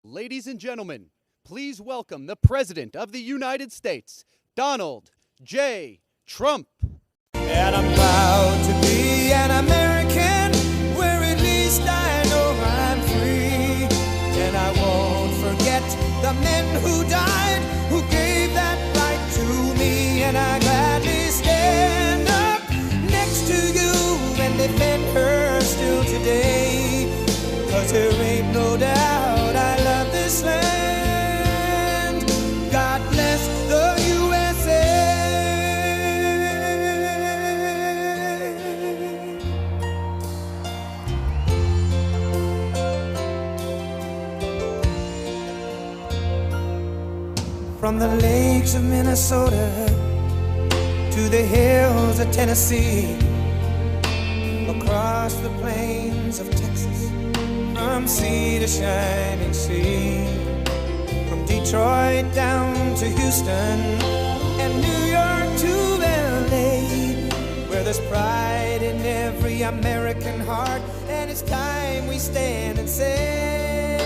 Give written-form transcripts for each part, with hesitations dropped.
Ladies and gentlemen, please welcome the President of the United States, Donald J. Trump. And I'm proud to be an American, where at least I know I'm free. And I won't forget the men who died, who gave that right to me. And I gladly stand up next to you and defend her still today. 'Cause there ain't no doubt I love this land. God bless the USA. From the lakes of Minnesota to the hills of Tennessee, across the plains of Texas, from sea to shining sea, from Detroit down to Houston and New York to LA, where there's pride in every American heart, and it's time we stand and say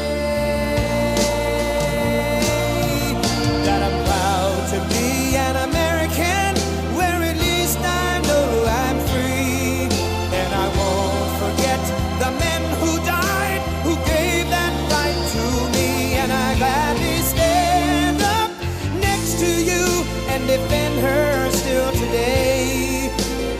that I'm proud to be an American, where at least I know I'm free. And I won't forget the men who died, who gave that right to me. And I gladly stand up next to you and defend her still today.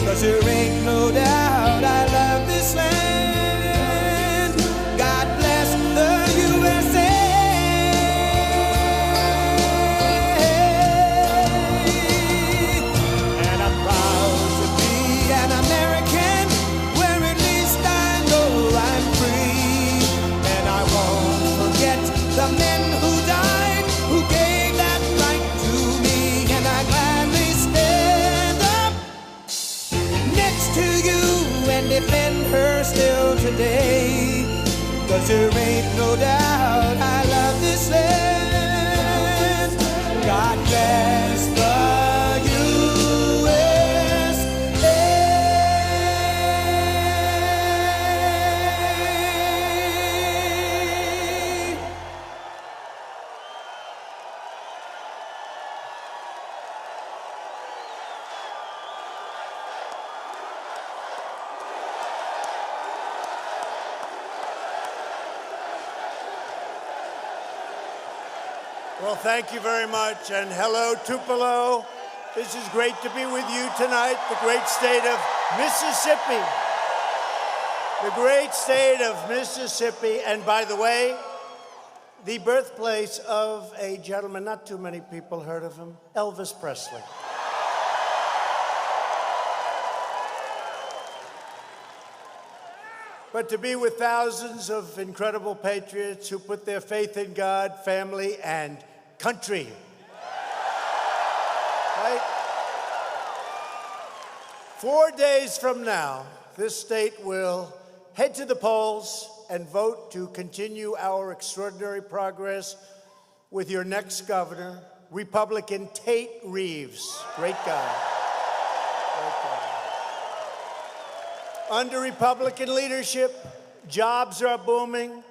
'Cause there ain't no doubt I love this land. God bless the USA. And I'm proud to be an American, where at least I know I'm free. And I won't forget the men who died, who gave that right to me. And I gladly stand up next to you and defend her still today. 'Cause there ain't no doubt I love this land. God bless the USA. Well, thank you very much, and hello, Tupelo. This is great to be with you tonight, the great state of Mississippi. The great state of Mississippi, and by the way, the birthplace of a gentleman, not too many people heard of him, Elvis Presley. But to be with thousands of incredible patriots who put their faith in God, family, and country. Right? 4 days from now, this state will head to the polls and vote to continue our extraordinary progress with your next governor, Republican Tate Reeves. Great guy. Great guy. Under Republican leadership, jobs are booming,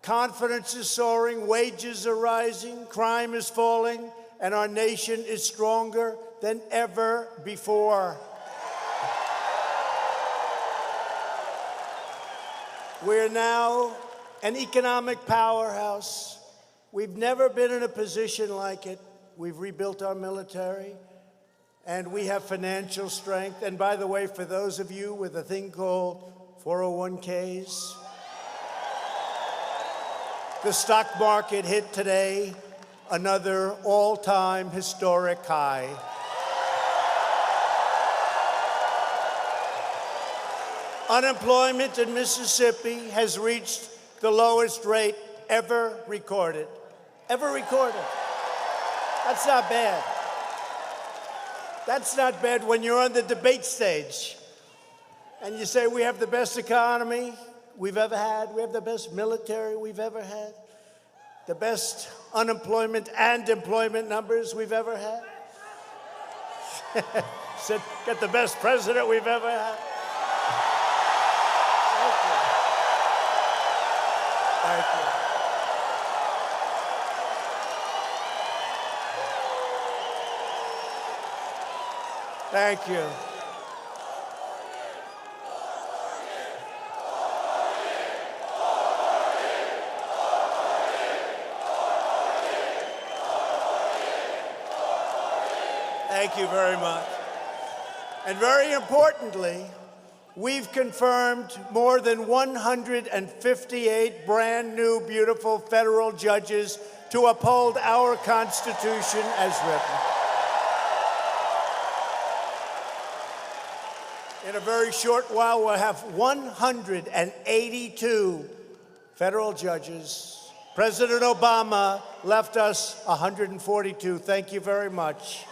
confidence is soaring, wages are rising, crime is falling, and our nation is stronger than ever before. We're now an economic powerhouse. We've never been in a position like it. We've rebuilt our military, and we have financial strength. And by the way, for those of you with a thing called 401ks, the stock market hit today another all-time historic high. Unemployment in Mississippi has reached the lowest rate ever recorded. Ever recorded. That's not bad. That's not bad when you're on the debate stage and you say we have the best economy we've ever had, we have the best military we've ever had, the best unemployment and employment numbers we've ever had. Said, got the best president we've ever had. Thank you. Thank you. Thank you very much. And very importantly, we've confirmed more than 158 brand new, beautiful federal judges to uphold our Constitution as written. In a very short while, we'll have 182 federal judges. President Obama left us 142. Thank you very much.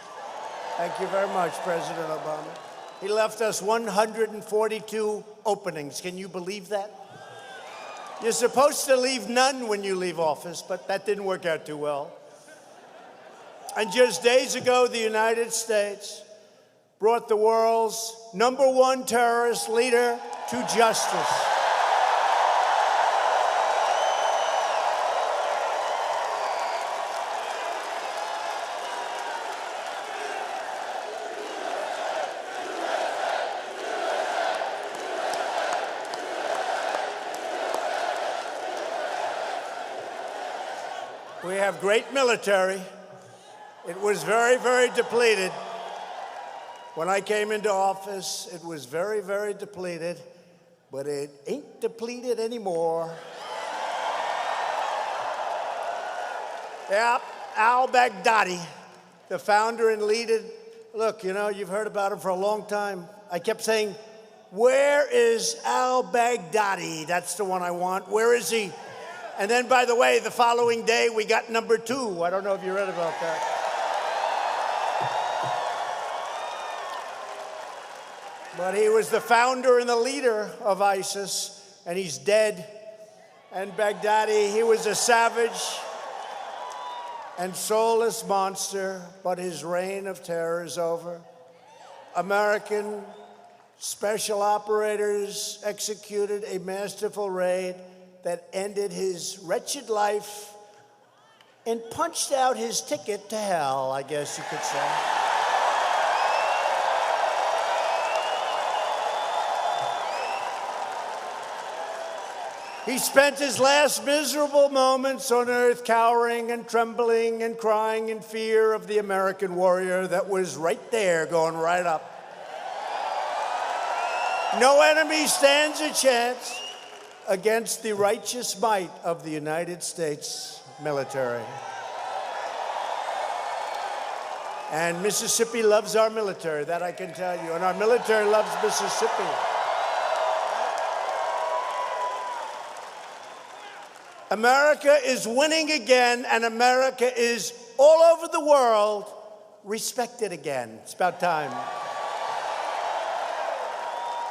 Thank you very much, President Obama. He left us 142 openings. Can you believe that? You're supposed to leave none when you leave office, but that didn't work out too well. And just days ago, the United States brought the world's #1 terrorist leader to justice. We have great military. It was very, very depleted. When I came into office, it was very, very depleted, but it ain't depleted anymore. Yeah, al-Baghdadi, the founder and leader. Look, you know, you've heard about him for a long time. I kept saying, where is al-Baghdadi? That's the one I want. Where is he? And then, by the way, the following day, we got #2. I don't know if you read about that. But he was the founder and the leader of ISIS, and he's dead. And Baghdadi, he was a savage and soulless monster, but his reign of terror is over. American special operators executed a masterful raid that ended his wretched life and punched out his ticket to hell, I guess you could say. He spent his last miserable moments on earth cowering and trembling and crying in fear of the American warrior that was right there, going right up. No enemy stands a chance against the righteous might of the United States military. And Mississippi loves our military, that I can tell you. And our military loves Mississippi. America is winning again, and America is all over the world respected again. It's about time.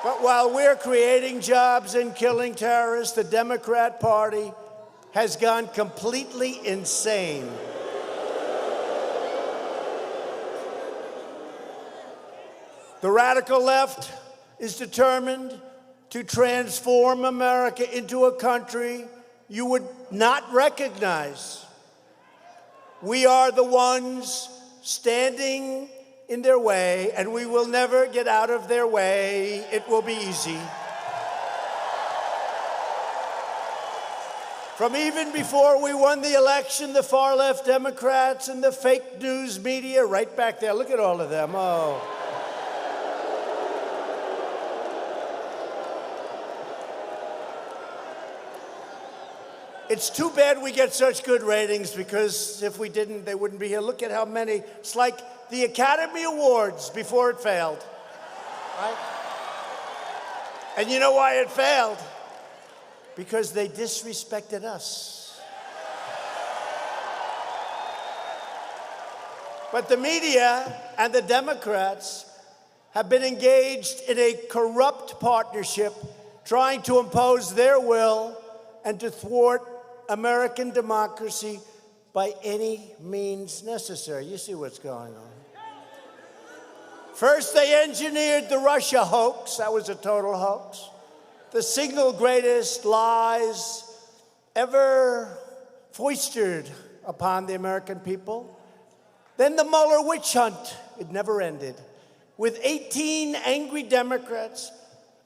But while we're creating jobs and killing terrorists, the Democrat Party has gone completely insane. The radical left is determined to transform America into a country you would not recognize. We are the ones standing in their way, and we will never get out of their way. It will be easy. From even before we won the election, the far-left Democrats and the fake news media, right back there, look at all of them, oh. It's too bad we get such good ratings, because if we didn't, they wouldn't be here. Look at how many. It's like the Academy Awards before it failed, right? And you know why it failed? Because they disrespected us. But the media and the Democrats have been engaged in a corrupt partnership trying to impose their will and to thwart American democracy by any means necessary. You see what's going on. First, they engineered the Russia hoax. That was a total hoax. The single greatest lies ever foisted upon the American people. Then the Mueller witch hunt. It never ended. with 18 angry Democrats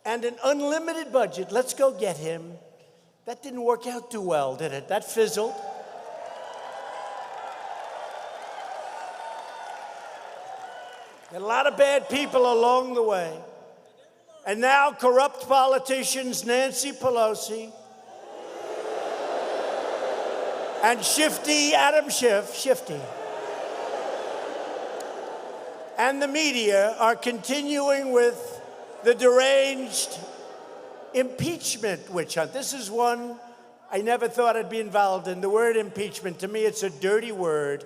and an unlimited budget. Let's go get him. That didn't work out too well, did it? That fizzled. A lot of bad people along the way. And now corrupt politicians Nancy Pelosi and shifty Adam Schiff, shifty, and the media are continuing with the deranged impeachment witch hunt. This is one I never thought I'd be involved in. The word impeachment, to me, it's a dirty word,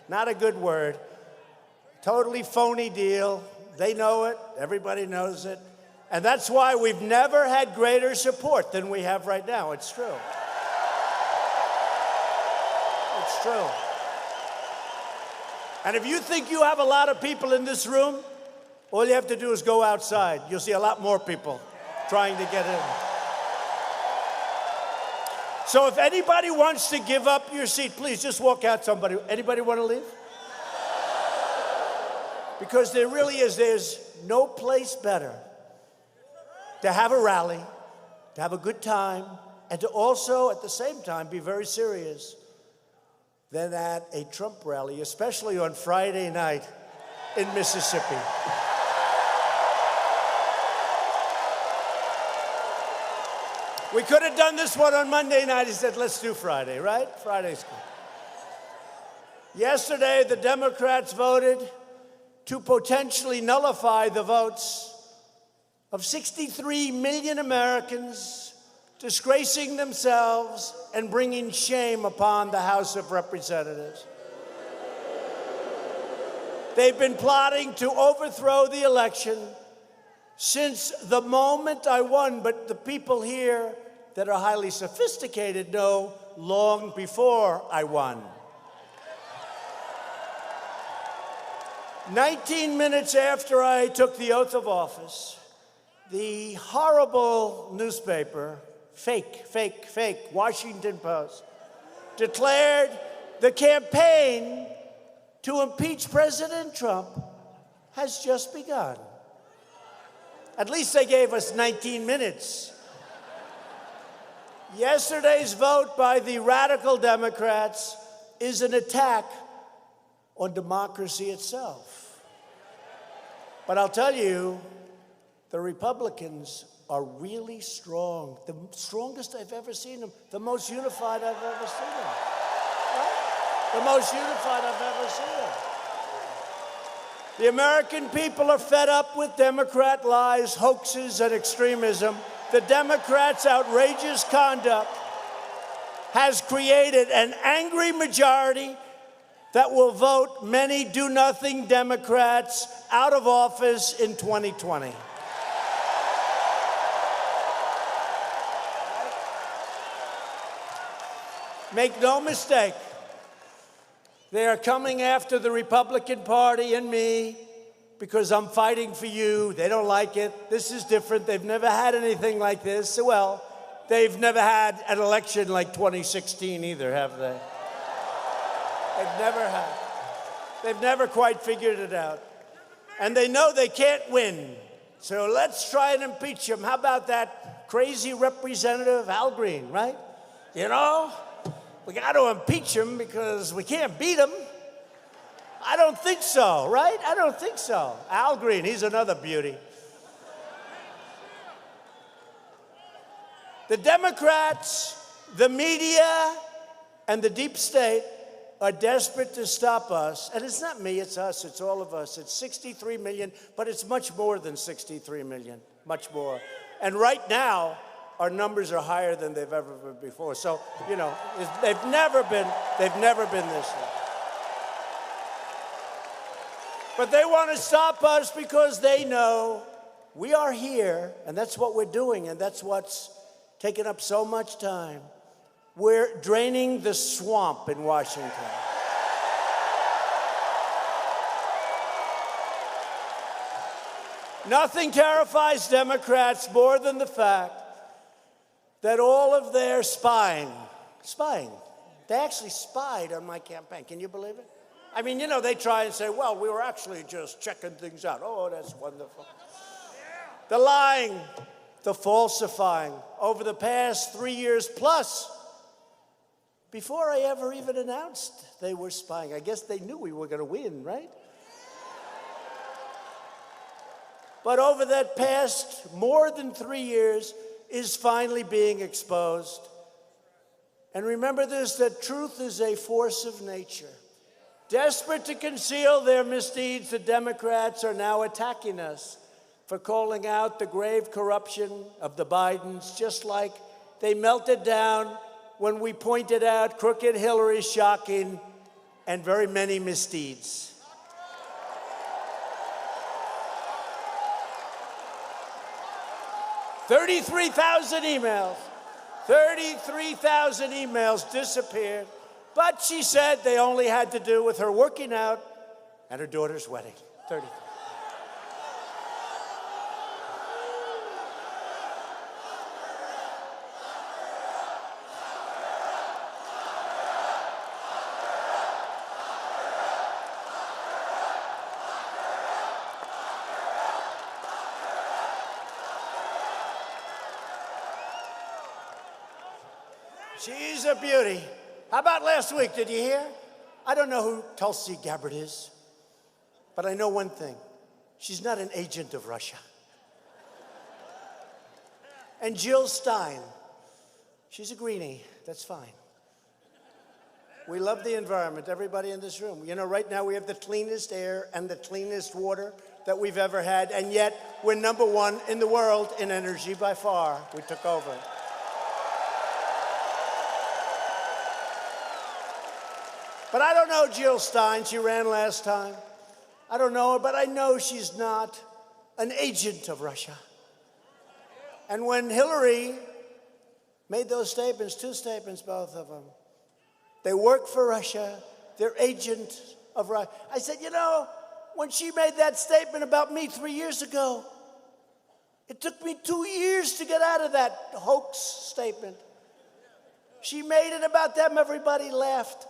not a good word. Totally phony deal. They know it. Everybody knows it. And that's why we've never had greater support than we have right now. It's true. It's true. And if you think you have a lot of people in this room, all you have to do is go outside. You'll see a lot more people trying to get in. So if anybody wants to give up your seat, please just walk out. Somebody. Anybody want to leave? Because there really is, there's no place better to have a rally, to have a good time, and to also, at the same time, be very serious than at a Trump rally, especially on Friday night in Mississippi. We could have done this one on Monday night. He said, let's do Friday, right? Friday's good. Yesterday, the Democrats voted to potentially nullify the votes of 63 million Americans, disgracing themselves and bringing shame upon the House of Representatives. They've been plotting to overthrow the election since the moment I won, but the people here that are highly sophisticated know long before I won. 19 minutes after I took the oath of office, the horrible newspaper, fake, Washington Post, declared the campaign to impeach President Trump has just begun. At least they gave us 19 minutes. Yesterday's vote by the radical Democrats is an attack on democracy itself. But I'll tell you, the Republicans are really strong, the strongest I've ever seen them, the most unified I've ever seen them. Right? The most unified I've ever seen them. The American people are fed up with Democrat lies, hoaxes, and extremism. The Democrats' outrageous conduct has created an angry majority that will vote many do-nothing Democrats out of office in 2020. Make no mistake, they are coming after the Republican Party and me because I'm fighting for you. They don't like it. This is different. They've never had anything like this. Well, they've never had an election like 2016 either, have they? They've never had. They've never quite figured it out. And they know they can't win. So let's try and impeach him. How about that crazy Representative Al Green, right? You know, we got to impeach him because we can't beat him. I don't think so, right? I don't think so. Al Green, he's another beauty. The Democrats, the media, and the deep state are desperate to stop us. And it's not me, it's us, it's all of us. It's 63 million, but it's much more than 63 million, much more. And right now, our numbers are higher than they've ever been before. So, you know, they've never been this low. But they want to stop us because they know we are here, and that's what we're doing, and that's what's taken up so much time. We're draining the swamp in Washington. Nothing terrifies Democrats more than the fact that all of their spying, they actually spied on my campaign. Can you believe it? I mean, you know, they try and say, well, we were actually just checking things out. Oh, that's wonderful. The lying, the falsifying over the past 3 years plus, before I ever even announced they were spying. I guess they knew we were going to win, right? But over that past more than 3 years is finally being exposed. And remember this, that truth is a force of nature. Desperate to conceal their misdeeds, the Democrats are now attacking us for calling out the grave corruption of the Bidens, just like they melted down when we pointed out crooked Hillary's shocking and very many misdeeds. $33,000 emails. 33,000 emails disappeared. But she said they only had to do with her working out and her daughter's wedding. 30. She's a beauty. How about last week? Did you hear? I don't know who Tulsi Gabbard is, but I know one thing. She's not an agent of Russia. And Jill Stein, she's a greenie. That's fine. We love the environment, everybody in this room. You know, right now we have the cleanest air and the cleanest water that we've ever had, and yet we're #1 in the world in energy by far. We took over. But I don't know Jill Stein. She ran last time. I don't know her, but I know she's not an agent of Russia. And when Hillary made those statements, 2 statements, both of them, they work for Russia, they're agents of Russia. I said, you know, when she made that statement about me 3 years ago, it took me 2 years to get out of that hoax statement. She made it about them, everybody laughed,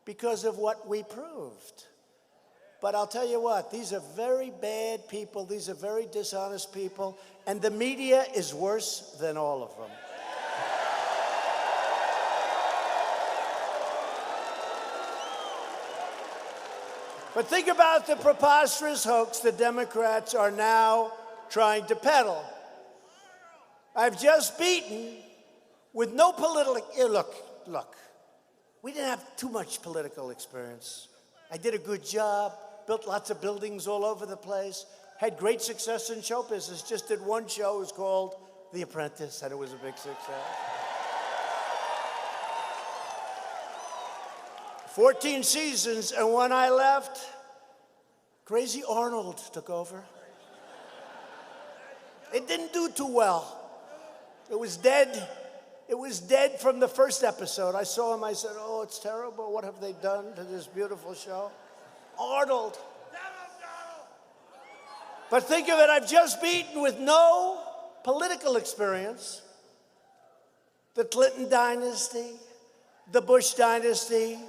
because of what we proved. But I'll tell you what, these are very bad people, these are very dishonest people, and the media is worse than all of them. But think about the preposterous hoax the Democrats are now trying to peddle. I've just beaten with no political, look. We didn't have too much political experience. I did a good job, built lots of buildings all over the place, had great success in show business. Just did one show, it was called The Apprentice, and it was a big success. 14 seasons, and when I left, Crazy Arnold took over. It didn't do too well. It was dead. It was dead from the first episode. I saw him, I said, oh, it's terrible. What have they done to this beautiful show? Arnold. But think of it, I've just beaten with no political experience the Clinton dynasty, the Bush dynasty,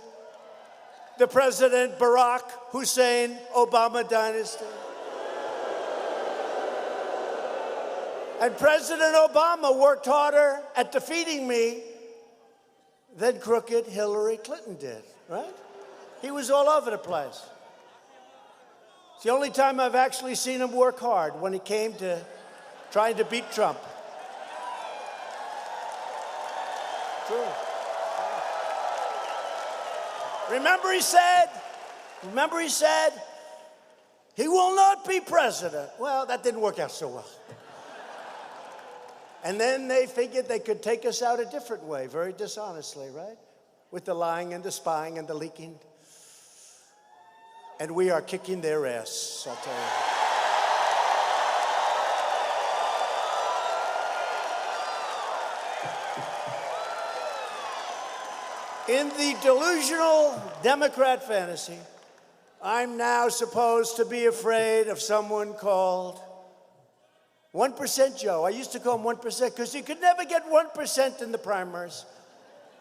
the President Barack Hussein Obama dynasty. And President Obama worked harder at defeating me than crooked Hillary Clinton did, right? He was all over the place. It's the only time I've actually seen him work hard, when he came to trying to beat Trump. True. Remember he said, he will not be president. Well, that didn't work out so well. And then they figured they could take us out a different way, very dishonestly, right? With the lying and the spying and the leaking. And we are kicking their ass, I'll tell you. In the delusional Democrat fantasy, I'm now supposed to be afraid of someone called 1% Joe. I used to call him 1% because you could never get 1% in the primaries.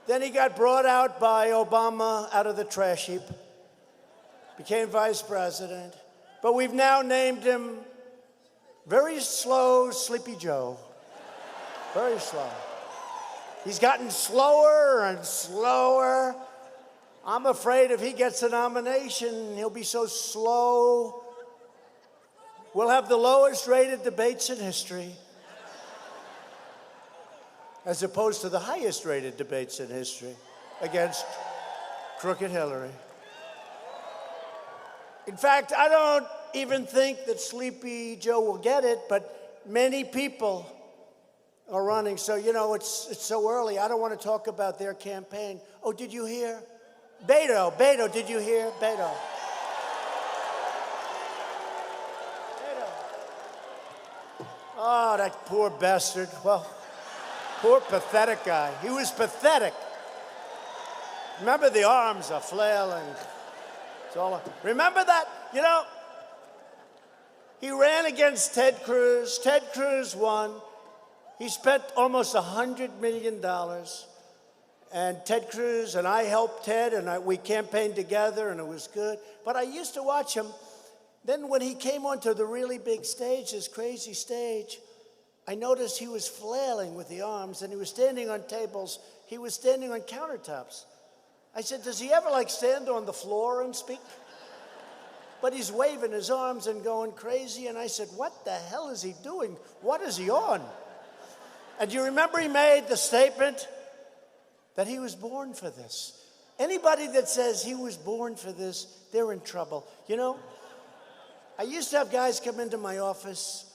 Then he got brought out by Obama out of the trash heap. became vice president, but we've now named him very slow Sleepy Joe. Very slow. He's gotten slower and slower. I'm afraid if he gets a nomination, he'll be so slow. We'll have the lowest rated debates in history, as opposed to the highest rated debates in history against crooked Hillary. In fact, I don't even think that Sleepy Joe will get it, but many people are running. So, you know, it's so early. I don't want to talk about their campaign. Oh, did you hear? Beto, did you hear? Beto. Oh, that poor bastard. Well, poor pathetic guy. He was pathetic. Remember, the arms are flailing. It's all. Remember that? You know, he ran against Ted Cruz. Ted Cruz won. He spent almost $100 million. And Ted Cruz and I helped Ted, and we campaigned together, and it was good. But I used to watch him. Then when he came onto the really big stage, this crazy stage, I noticed he was flailing with the arms, and he was standing on tables. He was standing on countertops. I said, does he ever stand on the floor and speak? But he's waving his arms and going crazy. And I said, what the hell is he doing? What is he on? And you remember he made the statement that he was born for this. Anybody that says he was born for this, they're in trouble. You know, I used to have guys come into my office,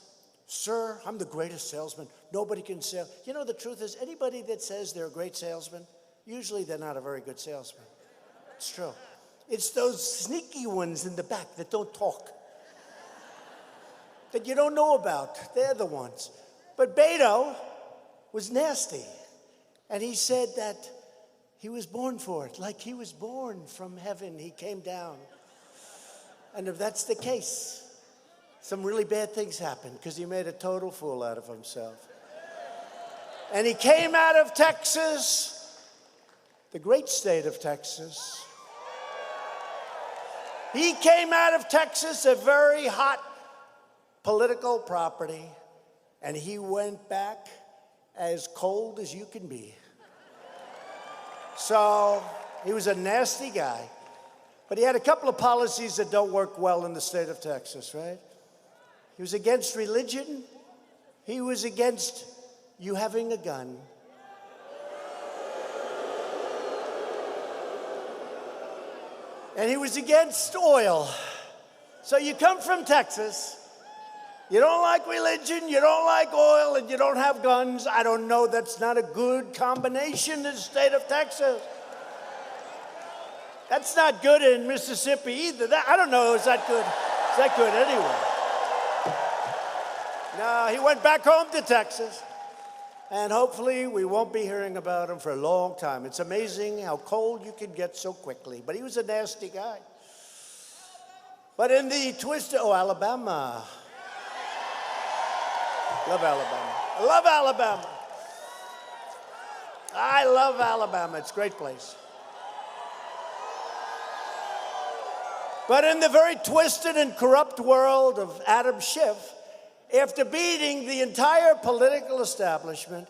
sir, I'm the greatest salesman. Nobody can sell. You know, the truth is, anybody that says they're a great salesman, usually they're not a very good salesman. It's true. It's those sneaky ones in the back that don't talk, that you don't know about. They're the ones. But Beto was nasty. And he said that he was born for it. Like he was born from heaven. He came down. And if that's the case, some really bad things happened because he made a total fool out of himself. And he came out of Texas, the great state of Texas. He came out of Texas, a very hot political property, and he went back as cold as you can be. So he was a nasty guy, but he had a couple of policies that don't work well in the state of Texas, right? He was against religion. He was against you having a gun. And he was against oil. So you come from Texas, you don't like religion, you don't like oil, and you don't have guns. I don't know, that's not a good combination in the state of Texas. That's not good in Mississippi either. I don't know, is that good? Is that good anyway? No, he went back home to Texas, and hopefully we won't be hearing about him for a long time. It's amazing how cold you can get so quickly, but he was a nasty guy. But in the twist, Alabama. Love Alabama. I love Alabama. I love Alabama. It's a great place. But in the very twisted and corrupt world of Adam Schiff, after beating the entire political establishment,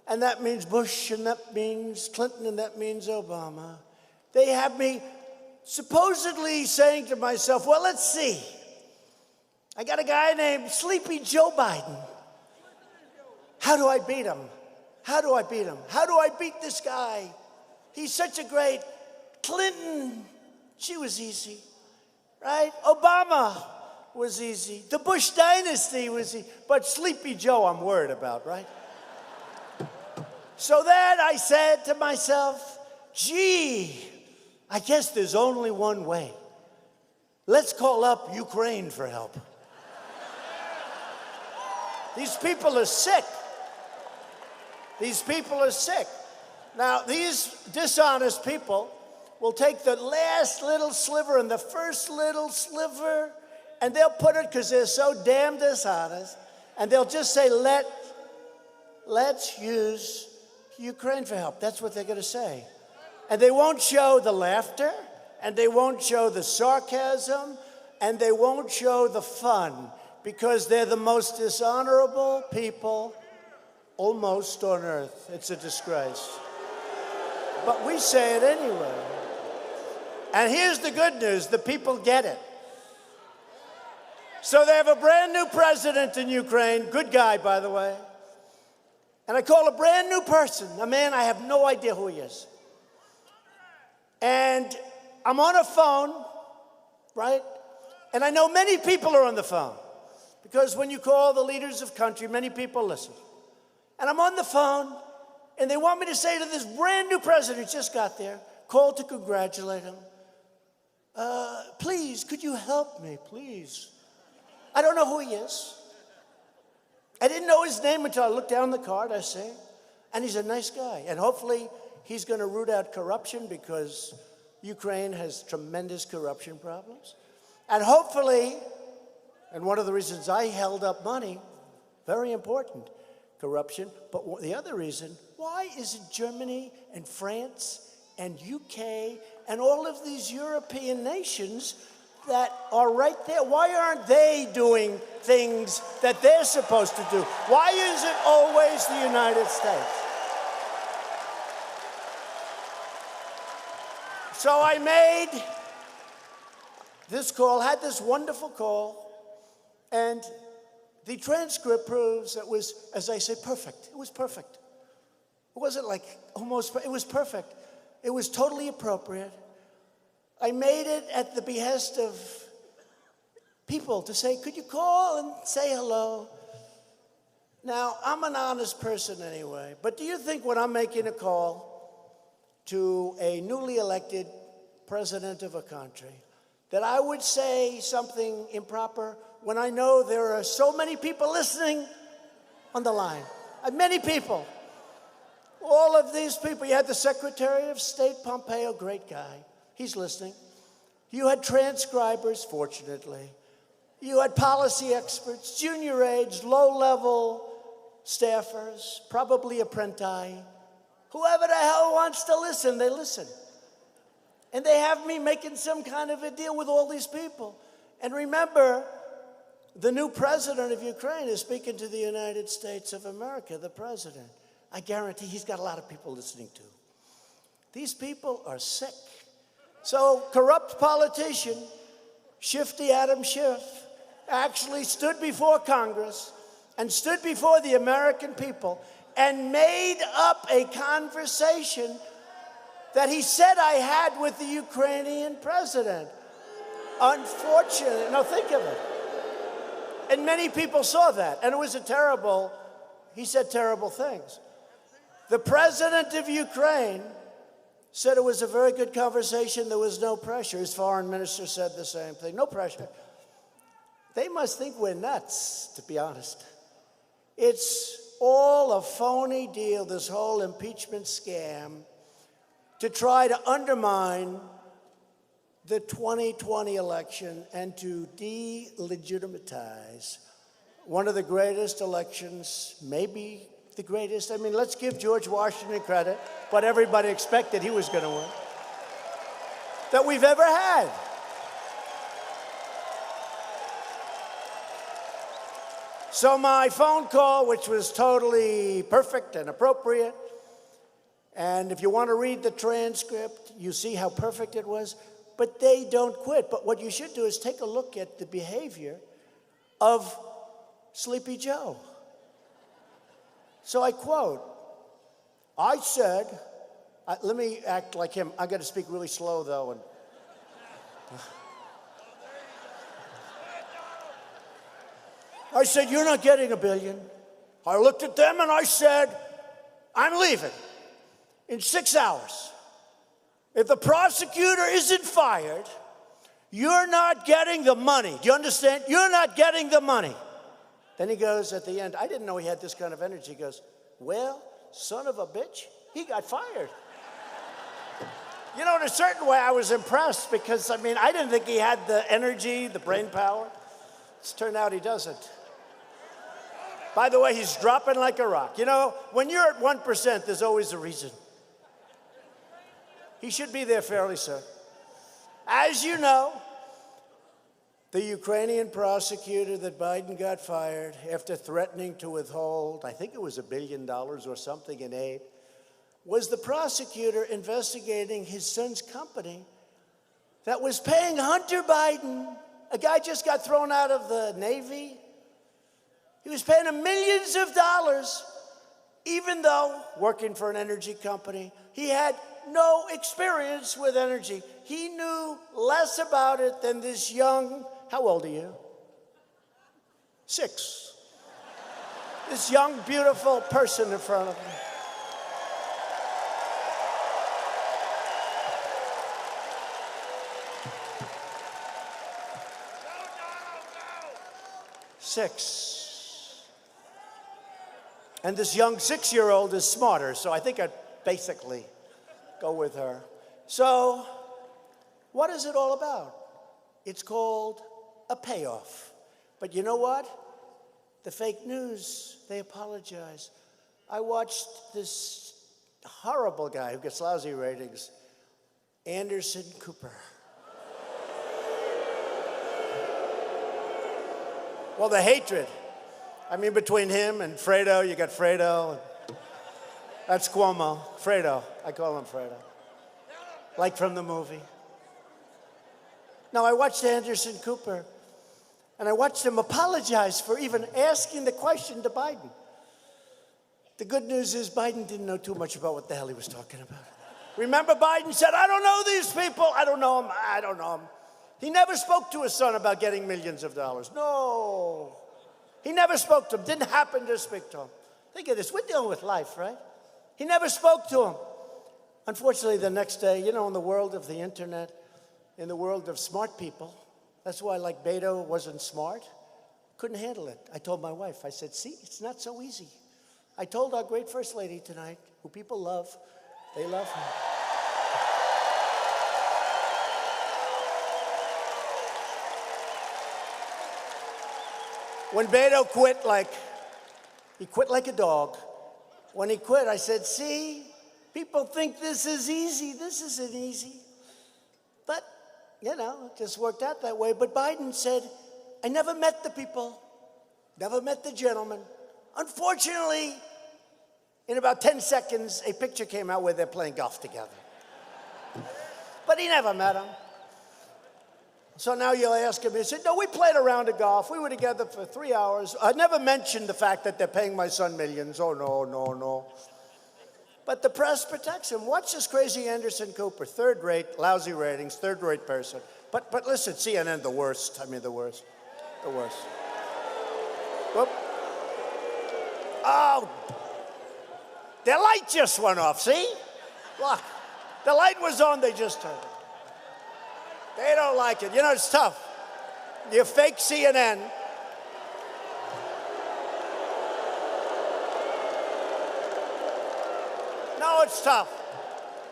and that means Bush, and that means Clinton, and that means Obama, they have me supposedly saying to myself, well, let's see. I got a guy named Sleepy Joe Biden. How do I beat him? How do I beat him? How do I beat this guy? He's such a great Clinton. She was easy, right? Obama was easy. The Bush dynasty was easy. But Sleepy Joe, I'm worried about, right? So then I said to myself, gee, I guess there's only one way. Let's call up Ukraine for help. These people are sick. These people are sick. Now, these dishonest people will take the last little sliver and the first little sliver, and they'll put it, because they're so damn dishonest, and they'll just say, let's use Ukraine for help. That's what they're going to say. And they won't show the laughter. and they won't show the sarcasm, and they won't show the fun, because they're the most dishonorable people almost on earth. It's a disgrace. But we say it anyway. And here's the good news, the people get it. So they have a brand new president in Ukraine, good guy, by the way. And I call a brand new person, a man I have no idea who he is. And I'm on a phone, right? And I know many people are on the phone, because when you call the leaders of country, many people listen. And I'm on the phone, and they want me to say to this brand new president who just got there, called to congratulate him, please, could you help me, please? I don't know who he is. I didn't know his name until I looked down the card, I say. And he's a nice guy. And hopefully he's going to root out corruption, because Ukraine has tremendous corruption problems. And hopefully, and one of the reasons I held up money, very important, corruption. But the other reason, why isn't Germany and France and UK and all of these European nations that are right there, why aren't they doing things that they're supposed to do? Why is it always the United States? So I made this call, had this wonderful call, and the transcript proves it was, as I say, perfect. It was perfect. It wasn't like almost, it was perfect. It was totally appropriate. I made it at the behest of people to say, could you call and say hello? Now, I'm an honest person anyway, but do you think when I'm making a call to a newly elected president of a country that I would say something improper when I know there are so many people listening on the line? Many people. All of these people. You had the Secretary of State, Pompeo, great guy. He's listening. You had transcribers, fortunately. You had policy experts, junior aides, low-level staffers, probably apprenti. Whoever the hell wants to listen, they listen. And they have me making some kind of a deal with all these people. And remember, the new president of Ukraine is speaking to the United States of America, the president. I guarantee he's got a lot of people listening to. These people are sick. So, corrupt politician, Shifty Adam Schiff, actually stood before Congress and stood before the American people and made up a conversation that he said I had with the Ukrainian president. Unfortunately, no, think of it. And many people saw that, and it was he said terrible things. The president of Ukraine said it was a very good conversation, there was no pressure. His foreign minister said the same thing, no pressure. They must think we're nuts, to be honest. It's all a phony deal, this whole impeachment scam, to try to undermine the 2020 election and to delegitimize one of the greatest elections, maybe the greatest. I mean, let's give George Washington credit, but everybody expected he was going to win, that we've ever had. So my phone call, which was totally perfect and appropriate, and if you want to read the transcript, you see how perfect it was, but they don't quit. But what you should do is take a look at the behavior of Sleepy Joe. So I quote, I said, let me act like him. I got to speak really slow, though. And I said, you're not getting $1 billion. I looked at them and I said, I'm leaving in 6 hours. If the prosecutor isn't fired, you're not getting the money. Do you understand? You're not getting the money. Then he goes at the end, I didn't know he had this kind of energy. He goes, well, son of a bitch, he got fired. You know, in a certain way, I was impressed because, I mean, I didn't think he had the energy, the brain power. It's turned out he doesn't. By the way, he's dropping like a rock. You know, when you're at 1%, there's always a reason. He should be there fairly soon. As you know, the Ukrainian prosecutor that Biden got fired after threatening to withhold, I think it was $1 billion or something in aid, was the prosecutor investigating his son's company that was paying Hunter Biden, a guy just got thrown out of the Navy. He was paying him millions of dollars, even though working for an energy company, he had no experience with energy. He knew less about it than this young, how old are you? 6. This young, beautiful person in front of me. Six. And this young 6-year-old is smarter, so I think I'd basically go with her. So, what is it all about? It's called a payoff. But you know what? The fake news, they apologize. I watched this horrible guy who gets lousy ratings, Anderson Cooper. Well, the hatred. I mean, between him and Fredo, you got Fredo. That's Cuomo. Fredo. I call him Fredo. Like from the movie. Now, I watched Anderson Cooper, and I watched him apologize for even asking the question to Biden. The good news is Biden didn't know too much about what the hell he was talking about. Remember, Biden said, I don't know these people. I don't know them. I don't know them. He never spoke to his son about getting millions of dollars. No. He never spoke to him. Didn't happen to speak to him. Think of this. We're dealing with life, right? He never spoke to him. Unfortunately, the next day, you know, in the world of the internet, in the world of smart people, that's why, like, Beto wasn't smart. Couldn't handle it. I told my wife, I said, see, it's not so easy. I told our great First Lady tonight, who people love, they love her. When Beto quit, he quit like a dog. When he quit, I said, see, people think this is easy. This isn't easy. But, you know, it just worked out that way. But Biden said, I never met the people, never met the gentleman. Unfortunately, in about 10 seconds, a picture came out where they're playing golf together. But he never met him. So now you'll ask him, he said, no, we played a round of golf. We were together for 3 hours. I never mentioned the fact that they're paying my son millions. Oh, no, no, no. But the press protects him. Watch this crazy Anderson Cooper, third-rate, lousy ratings, third-rate person. But listen, CNN, the worst. I mean, the worst. The worst. Whoop. Oh, their light just went off, see? Look, the light was on, they just turned it. They don't like it. You know, it's tough. You fake CNN. No, it's tough.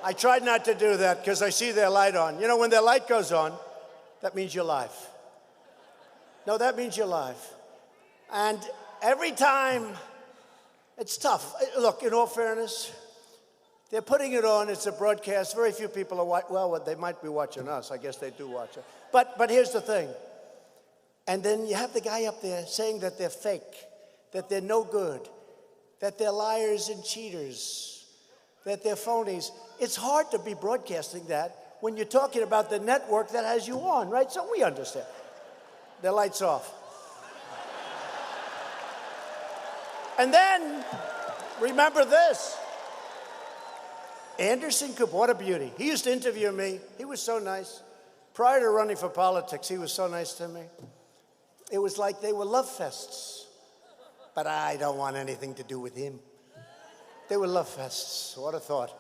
I tried not to do that because I see their light on. You know, when their light goes on, that means you're live. No, that means you're live. And every time, it's tough. Look, in all fairness, they're putting it on. It's a broadcast. Very few people are watching. Well, they might be watching us. I guess they do watch it. But here's the thing. And then you have the guy up there saying that they're fake, that they're no good, that they're liars and cheaters, that they're phonies. It's hard to be broadcasting that when you're talking about the network that has you on, right? So we understand. Their lights off. And then, remember this. Anderson Cooper, what a beauty. He used to interview me. He was so nice. Prior to running for politics, he was so nice to me. It was like they were love fests. But I don't want anything to do with him. They were love fests. What a thought.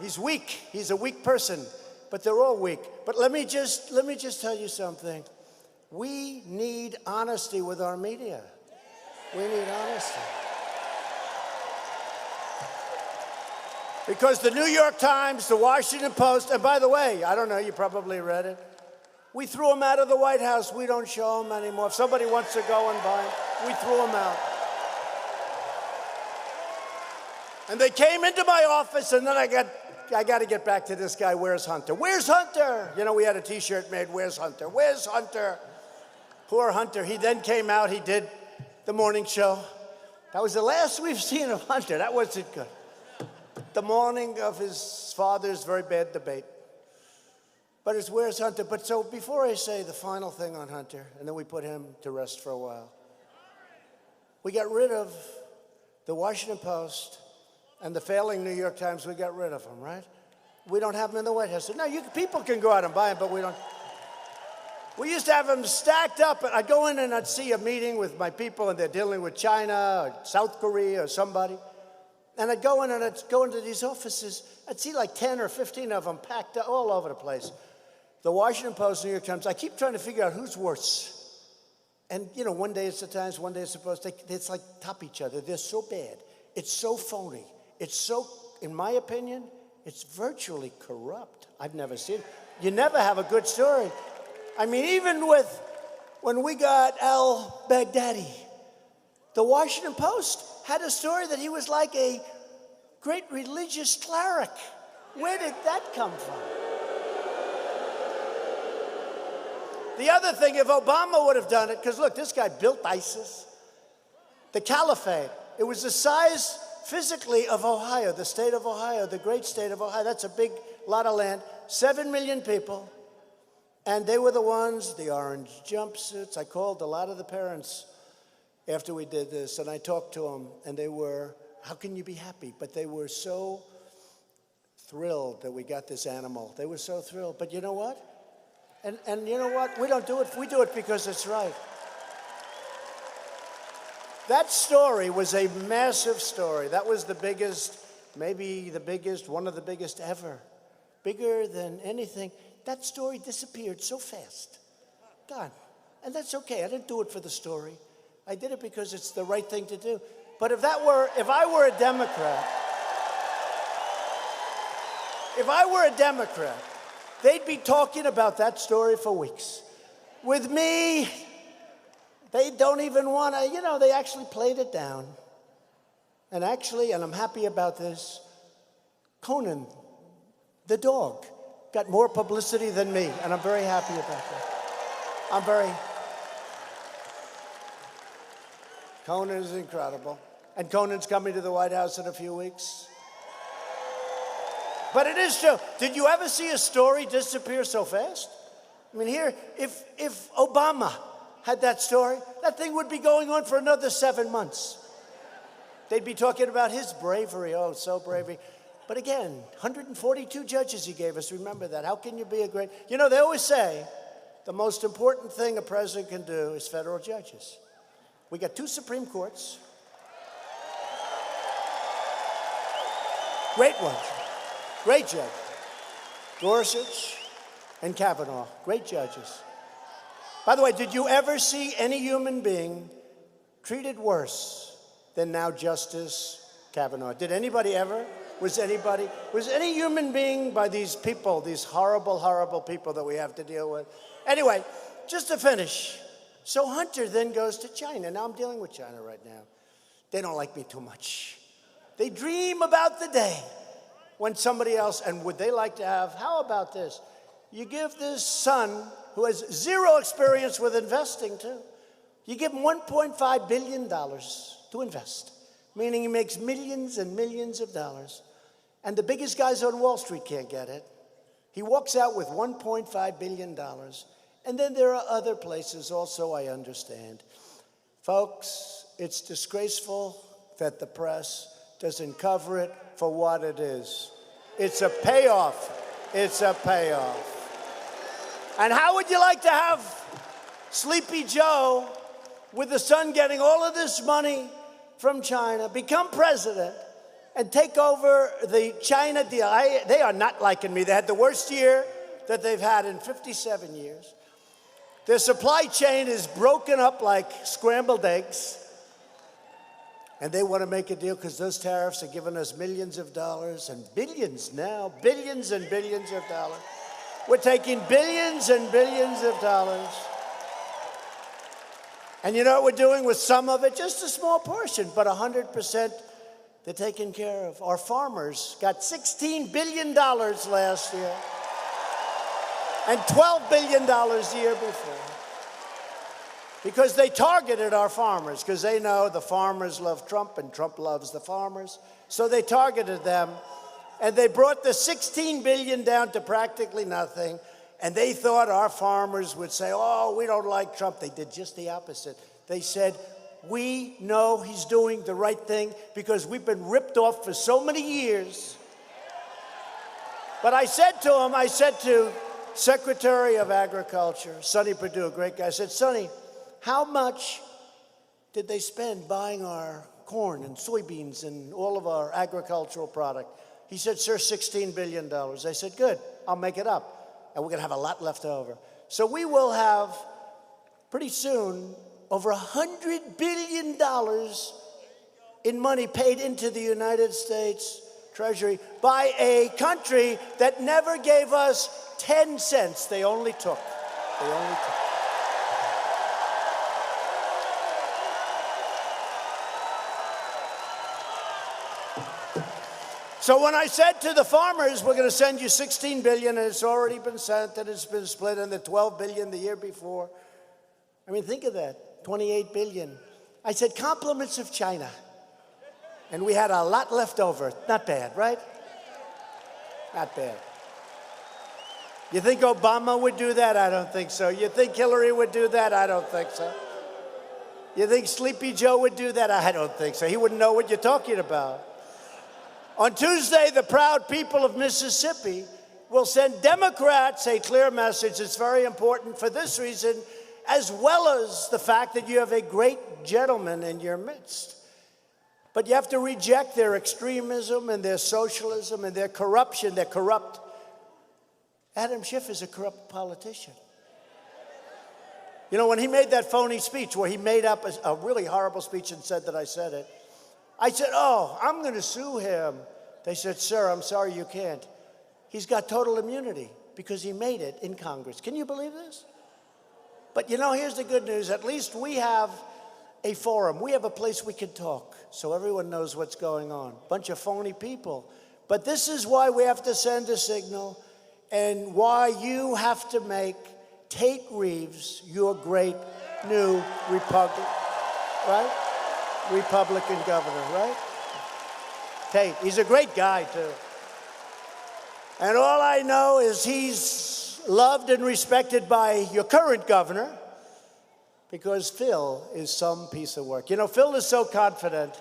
He's weak. He's a weak person. But they're all weak. But let me just tell you something. We need honesty with our media. We need honesty. Because the New York Times, the Washington Post, and by the way, I don't know, you probably read it. We threw them out of the White House. We don't show them anymore. If somebody wants to go and buy them, we threw them out. And they came into my office, and then I got I got to get back to this guy. Where's Hunter? Where's Hunter? You know, we had a T-shirt made. Where's Hunter? Where's Hunter? Poor Hunter. He then came out. He did the morning show. That was the last we've seen of Hunter. That wasn't good. The morning of his father's very bad debate. But it's where's Hunter? But so before I say the final thing on Hunter, and then we put him to rest for a while, we got rid of the Washington Post and the failing New York Times. We got rid of them, right? We don't have them in the White House. No, people can go out and buy them, but we don't. We used to have them stacked up. I'd go in and I'd see a meeting with my people, and they're dealing with China or South Korea or somebody. And I'd go in and I'd go into these offices. I'd see like 10 or 15 of them packed up all over the place. The Washington Post, New York Times, I keep trying to figure out who's worse. And, you know, one day it's the Times, one day it's the Post. It's like top each other. They're so bad. It's so phony. It's so, in my opinion, it's virtually corrupt. I've never seen it. You never have a good story. I mean, even when we got al-Baghdadi, the Washington Post had a story that he was like a great religious cleric. Where did that come from? The other thing, if Obama would have done it, because look, this guy built ISIS, the caliphate. It was the size physically of Ohio, the state of Ohio, the great state of Ohio. That's a big lot of land, 7 million people. And they were the ones, the orange jumpsuits. I called a lot of the parents after we did this, and I talked to them, and they were, how can you be happy? But they were so thrilled that we got this animal. They were so thrilled. But you know what? And you know what? We don't do it. We do it because it's right. That story was a massive story. That was the biggest, maybe the biggest, one of the biggest ever. Bigger than anything. That story disappeared so fast. Gone. And that's okay. I didn't do it for the story. I did it because it's the right thing to do. But if I were a Democrat, they'd be talking about that story for weeks. With me, they don't even want to, you know, they actually played it down. And actually, and I'm happy about this, Conan, the dog, got more publicity than me, and I'm very happy about that. Conan is incredible. And Conan's coming to the White House in a few weeks. But it is true. Did you ever see a story disappear so fast? I mean, here, if Obama had that story, that thing would be going on for another 7 months. They'd be talking about his bravery. Oh, so bravery. But again, 142 judges he gave us. Remember that. How can you be a great... You know, they always say the most important thing a president can do is federal judges. We got 2 Supreme Courts. Great ones. Great judges. Gorsuch and Kavanaugh. Great judges. By the way, did you ever see any human being treated worse than now Justice Kavanaugh? Did anybody ever? Was any human being by these people, these horrible, horrible people that we have to deal with? Anyway, just to finish. So Hunter then goes to China. Now I'm dealing with China right now. They don't like me too much. They dream about the day when somebody else, and would they like to have, how about this? You give this son, who has 0 experience with investing too, you give him $1.5 billion to invest, meaning he makes millions and millions of dollars, and the biggest guys on Wall Street can't get it. He walks out with $1.5 billion, and then there are other places also, I understand. Folks, it's disgraceful that the press doesn't cover it for what it is. It's a payoff. It's a payoff. And how would you like to have Sleepy Joe, with the son getting all of this money from China, become president and take over the China deal? They are not liking me. They had the worst year that they've had in 57 years. Their supply chain is broken up like scrambled eggs. And they want to make a deal because those tariffs are giving us millions of dollars and billions now, billions and billions of dollars. We're taking billions and billions of dollars. And you know what we're doing with some of it? Just a small portion, but 100% They're taken care of. Our farmers got $16 billion last year and $12 billion the year before. Because they targeted our farmers, because they know the farmers love Trump and Trump loves the farmers. So they targeted them, and they brought the $16 billion down to practically nothing. And they thought our farmers would say, oh, we don't like Trump. They did just the opposite. They said, we know he's doing the right thing because we've been ripped off for so many years. But I said to Secretary of Agriculture, Sonny Perdue, a great guy, I said, Sonny, how much did they spend buying our corn and soybeans and all of our agricultural product? He said, sir, $16 billion. I said, good, I'll make it up. And we're going to have a lot left over. So we will have, pretty soon, over $100 billion in money paid into the United States Treasury by a country that never gave us 10 cents. They only took. They only took. So when I said to the farmers, we're going to send you $16 billion, and it's already been sent, and it's been split, and the $12 billion the year before. I mean, think of that, $28 billion. I said, compliments of China. And we had a lot left over. Not bad, right? Not bad. You think Obama would do that? I don't think so. You think Hillary would do that? I don't think so. You think Sleepy Joe would do that? I don't think so. He wouldn't know what you're talking about. On Tuesday, the proud people of Mississippi will send Democrats a clear message. It's very important for this reason, as well as the fact that you have a great gentleman in your midst. But you have to reject their extremism and their socialism and their corruption. They're corrupt. Adam Schiff is a corrupt politician. You know, when he made that phony speech where he made up a really horrible speech and said that I said it, I said, oh, I'm going to sue him. They said, sir, I'm sorry, you can't. He's got total immunity because he made it in Congress. Can you believe this? But you know, here's the good news. At least we have a forum. We have a place we can talk so everyone knows what's going on. Bunch of phony people. But this is why we have to send a signal and why you have to make Tate Reeves your great new Republican governor, right? Tate, he's a great guy, too. And all I know is he's loved and respected by your current governor because Phil is some piece of work. You know, Phil is so confident.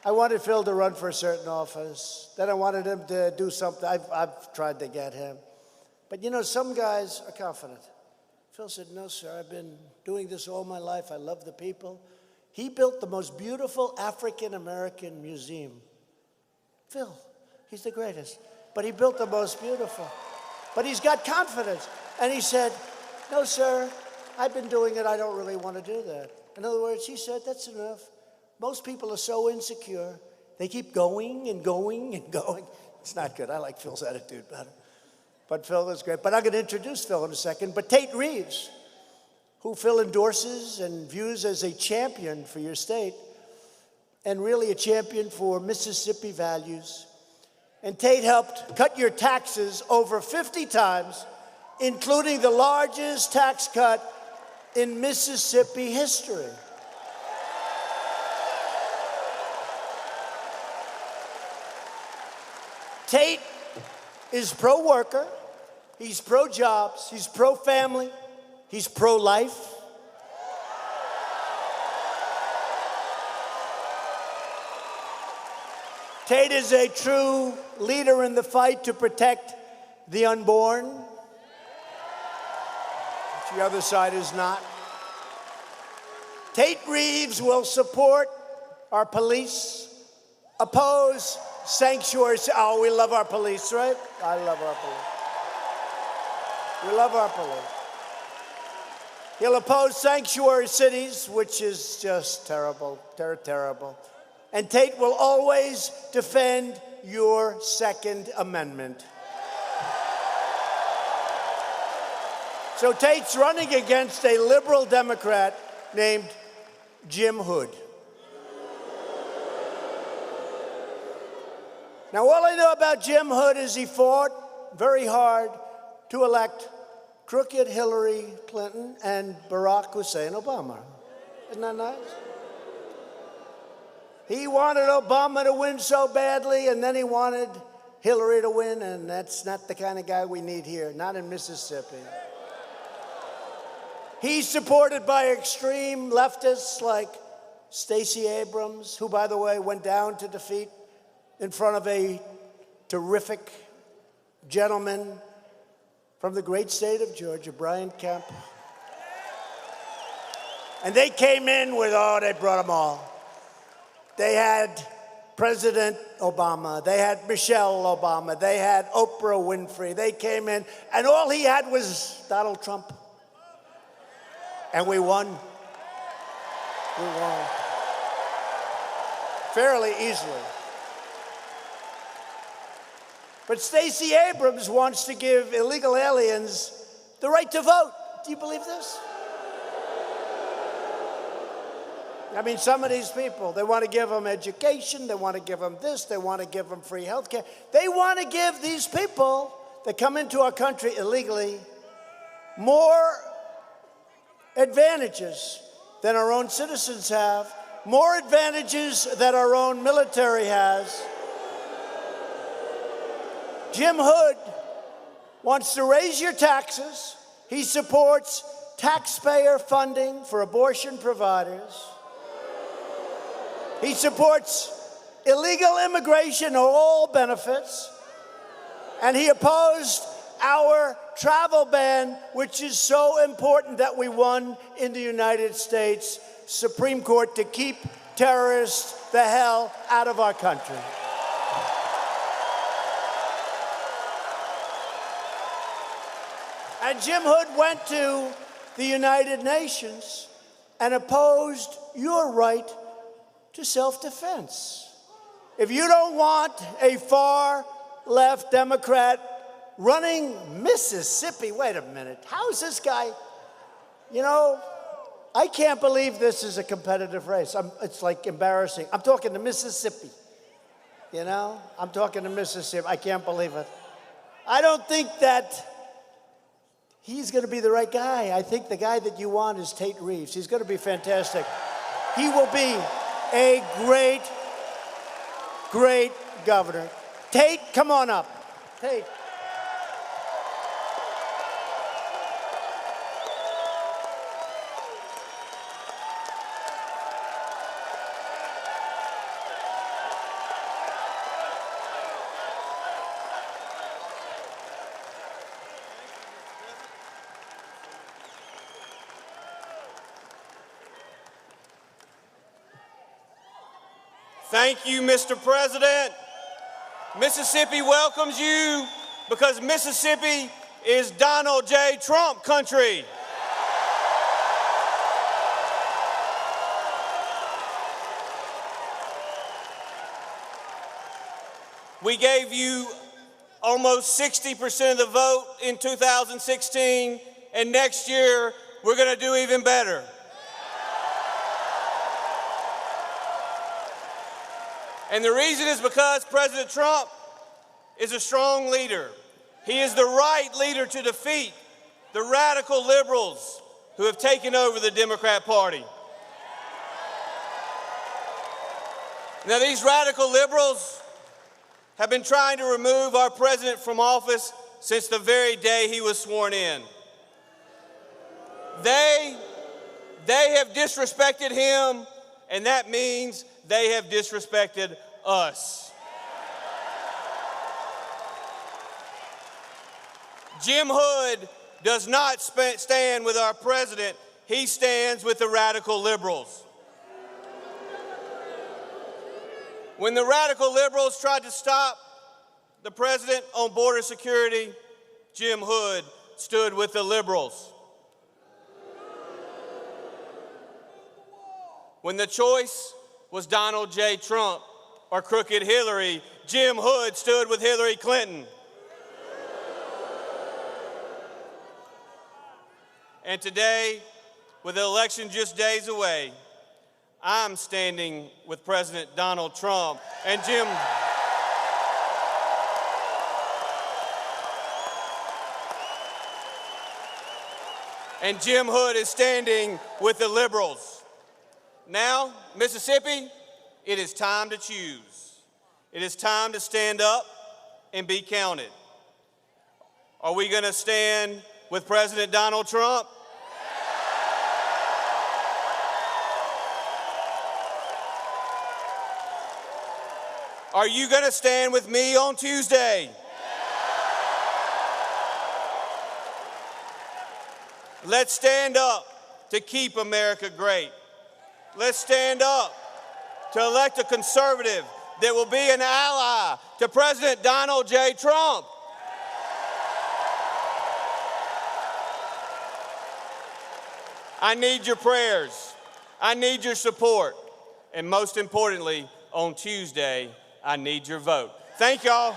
I wanted Phil to run for a certain office. Then I wanted him to do something. I've tried to get him. But, you know, some guys are confident. Phil said, no, sir, I've been doing this all my life. I love the people. He built the most beautiful African-American museum. Phil, he's the greatest. But he built the most beautiful. But he's got confidence. And he said, no, sir, I've been doing it. I don't really want to do that. In other words, he said, that's enough. Most people are so insecure. They keep going and going and going. It's not good. I like Phil's attitude better. But Phil is great. But I'm going to introduce Phil in a second. But Tate Reeves, who Phil endorses and views as a champion for your state, and really a champion for Mississippi values. And Tate helped cut your taxes over 50 times, including the largest tax cut in Mississippi history. Tate is pro-worker, he's pro-jobs, he's pro-family, he's pro-life. Tate is a true leader in the fight to protect the unborn, which the other side is not. Tate Reeves will support our police, oppose sanctuaries. Oh, we love our police, right? I love our police. We love our police. He'll oppose sanctuary cities, which is just terrible, terrible. And Tate will always defend your Second Amendment. So Tate's running against a liberal Democrat named Jim Hood. Now, all I know about Jim Hood is he fought very hard to elect crooked Hillary Clinton and Barack Hussein Obama. Isn't that nice? He wanted Obama to win so badly, and then he wanted Hillary to win, and that's not the kind of guy we need here, not in Mississippi. He's supported by extreme leftists like Stacey Abrams, who, by the way, went down to defeat in front of a terrific gentleman from the great state of Georgia, Brian Kemp. And they came in with, they brought them all. They had President Obama. They had Michelle Obama. They had Oprah Winfrey. They came in, and all he had was Donald Trump. And we won. We won. Fairly easily. But Stacey Abrams wants to give illegal aliens the right to vote. Do you believe this? I mean, some of these people, they want to give them education, they want to give them this, they want to give them free health care. They want to give these people that come into our country illegally more advantages than our own citizens have, more advantages that our own military has. Jim Hood wants to raise your taxes. He supports taxpayer funding for abortion providers. He supports illegal immigration or all benefits. And he opposed our travel ban, which is so important that we won in the United States Supreme Court to keep terrorists the hell out of our country. And Jim Hood went to the United Nations and opposed your right to self-defense. If you don't want a far-left Democrat running Mississippi, wait a minute, how's this guy? You know, I can't believe this is a competitive race. It's like embarrassing. I'm talking to Mississippi, you know? I'm talking to Mississippi. I can't believe it. I don't think that he's going to be the right guy. I think the guy that you want is Tate Reeves. He's going to be fantastic. He will be a great, great governor. Tate, come on up. Tate. Thank you, Mr. President. Mississippi welcomes you because Mississippi is Donald J. Trump country. We gave you almost 60% of the vote in 2016, and next year we're going to do even better. And the reason is because President Trump is a strong leader. He is the right leader to defeat the radical liberals who have taken over the Democrat Party. Now, these radical liberals have been trying to remove our president from office since the very day he was sworn in. They have disrespected him, and that means they have disrespected us. Jim Hood does not stand with our president. He stands with the radical liberals. When the radical liberals tried to stop the president on border security, Jim Hood stood with the liberals. When the choice was Donald J. Trump or crooked Hillary, Jim Hood stood with Hillary Clinton. And today, with the election just days away, I'm standing with President Donald Trump and Jim and Jim Hood is standing with the liberals. Now, Mississippi, it is time to choose. It is time to stand up and be counted. Are we going to stand with President Donald Trump? Are you going to stand with me on Tuesday? Let's stand up to keep America great. Let's stand up to elect a conservative that will be an ally to President Donald J. Trump. I need your prayers. I need your support. And most importantly, on Tuesday, I need your vote. Thank y'all.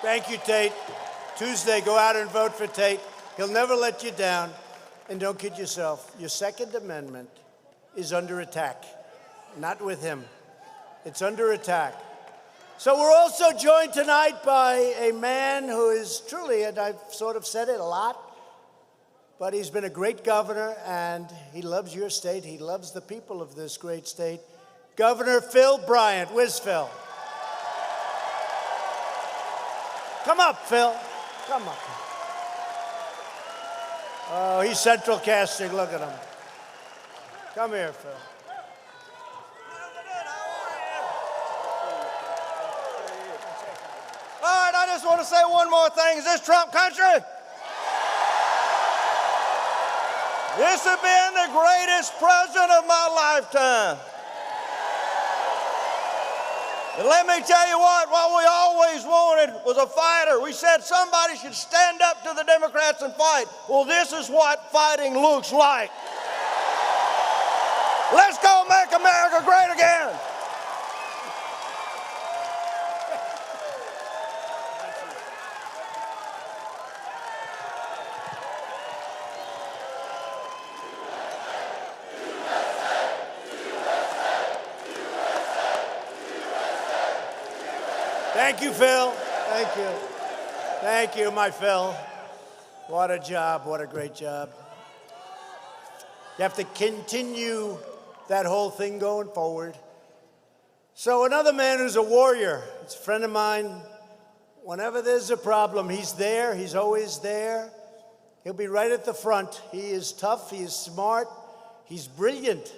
Thank you, Tate. Tuesday, go out and vote for Tate. He'll never let you down. And don't kid yourself. Your Second Amendment is under attack. Not with him. It's under attack. So we're also joined tonight by a man who is truly, and I've sort of said it a lot, but he's been a great governor, and he loves your state. He loves the people of this great state. Governor Phil Bryant. Where's Phil? Come up, Phil. Come up. Oh, he's central casting. Look at him. Come here, Phil. All right, I just want to say one more thing. Is this Trump country? This has been the greatest president of my lifetime. And let me tell you what we always wanted was a fighter. We said somebody should stand up to the Democrats and fight. Well, this is what fighting looks like. Let's go make America great again. Thank you, Phil. Thank you. Thank you, my Phil. What a job. What a great job. You have to continue that whole thing going forward. So another man who's a warrior, it's a friend of mine. Whenever there's a problem, he's there. He's always there. He'll be right at the front. He is tough. He is smart. He's brilliant,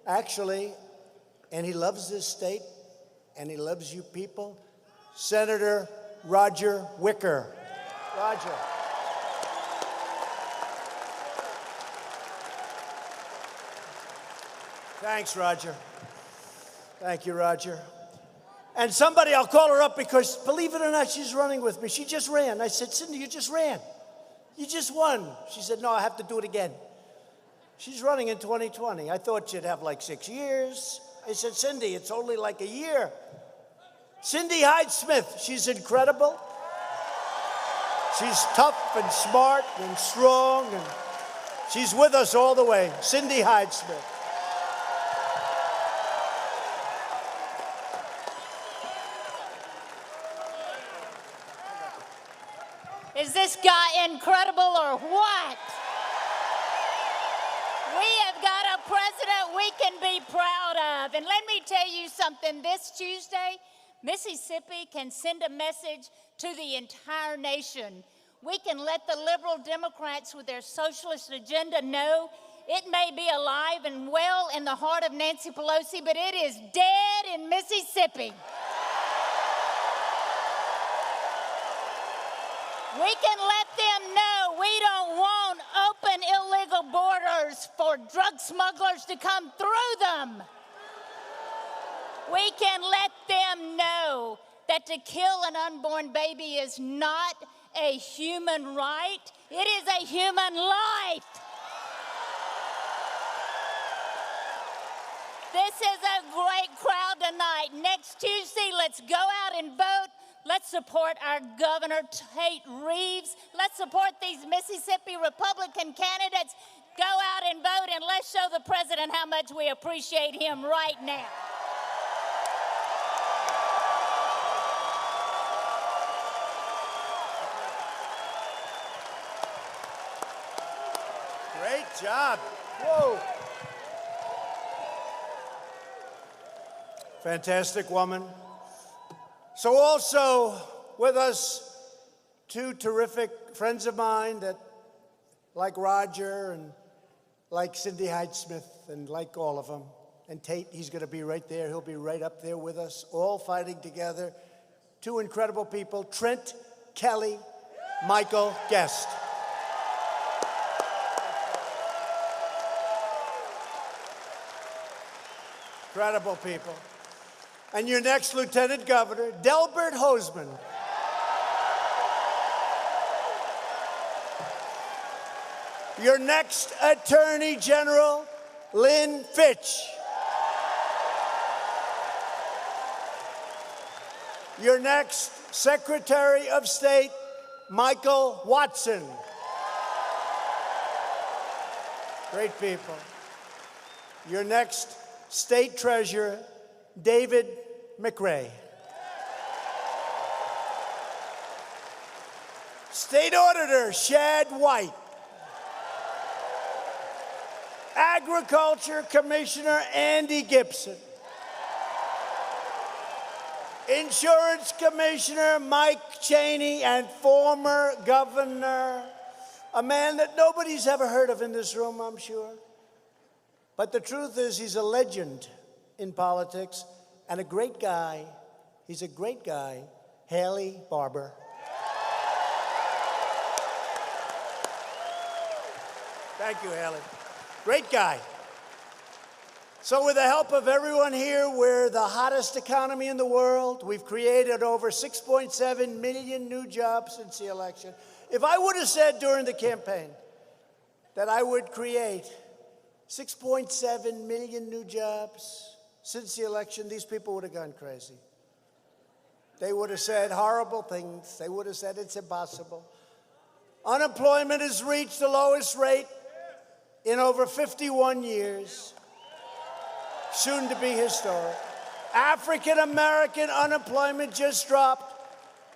actually. And he loves this state. And he loves you people. Senator Roger Wicker. Roger. Thanks, Roger. Thank you, Roger. And somebody, I'll call her up because, believe it or not, she's running with me. She just ran. I said, Cindy, you just ran. You just won. She said, no, I have to do it again. She's running in 2020. I thought she'd have like 6 years. I said, Cindy, it's only like a year. Cindy Hyde-Smith, she's incredible. She's tough and smart and strong, and she's with us all the way. Cindy Hyde-Smith. Is this guy incredible or what? We have got a president we can be proud of. And let me tell you something, this Tuesday, Mississippi can send a message to the entire nation. We can let the liberal Democrats with their socialist agenda know it may be alive and well in the heart of Nancy Pelosi, but it is dead in Mississippi. We can let them know we don't want open illegal borders for drug smugglers to come through them. We can let them know that to kill an unborn baby is not a human right. It is a human life. This is a great crowd tonight. Next Tuesday, let's go out and vote. Let's support our Governor Tate Reeves. Let's support these Mississippi Republican candidates. Go out and vote, and let's show the president how much we appreciate him right now. Great job. Whoa. Fantastic woman. So also with us, two terrific friends of mine that like Roger and like Cindy Hyde-Smith and like all of them. And Tate, he's going to be right there. He'll be right up there with us, all fighting together. Two incredible people, Trent Kelly, Michael Guest. Incredible people. And your next Lieutenant Governor, Delbert Hosemann. Your next Attorney General, Lynn Fitch. Your next Secretary of State, Michael Watson. Great people. Your next State Treasurer, David McRae. State Auditor, Shad White. Agriculture Commissioner, Andy Gibson. Insurance Commissioner, Mike Cheney, and former governor, a man that nobody's ever heard of in this room, I'm sure. But the truth is, he's a legend in politics and a great guy. He's a great guy, Haley Barbour. Thank you, Haley. Great guy. So with the help of everyone here, we're the hottest economy in the world. We've created over 6.7 million new jobs since the election. If I would have said during the campaign that I would create 6.7 million new jobs since the election, these people would have gone crazy. They would have said horrible things. They would have said it's impossible. Unemployment has reached the lowest rate in over 51 years, soon to be historic. African American unemployment just dropped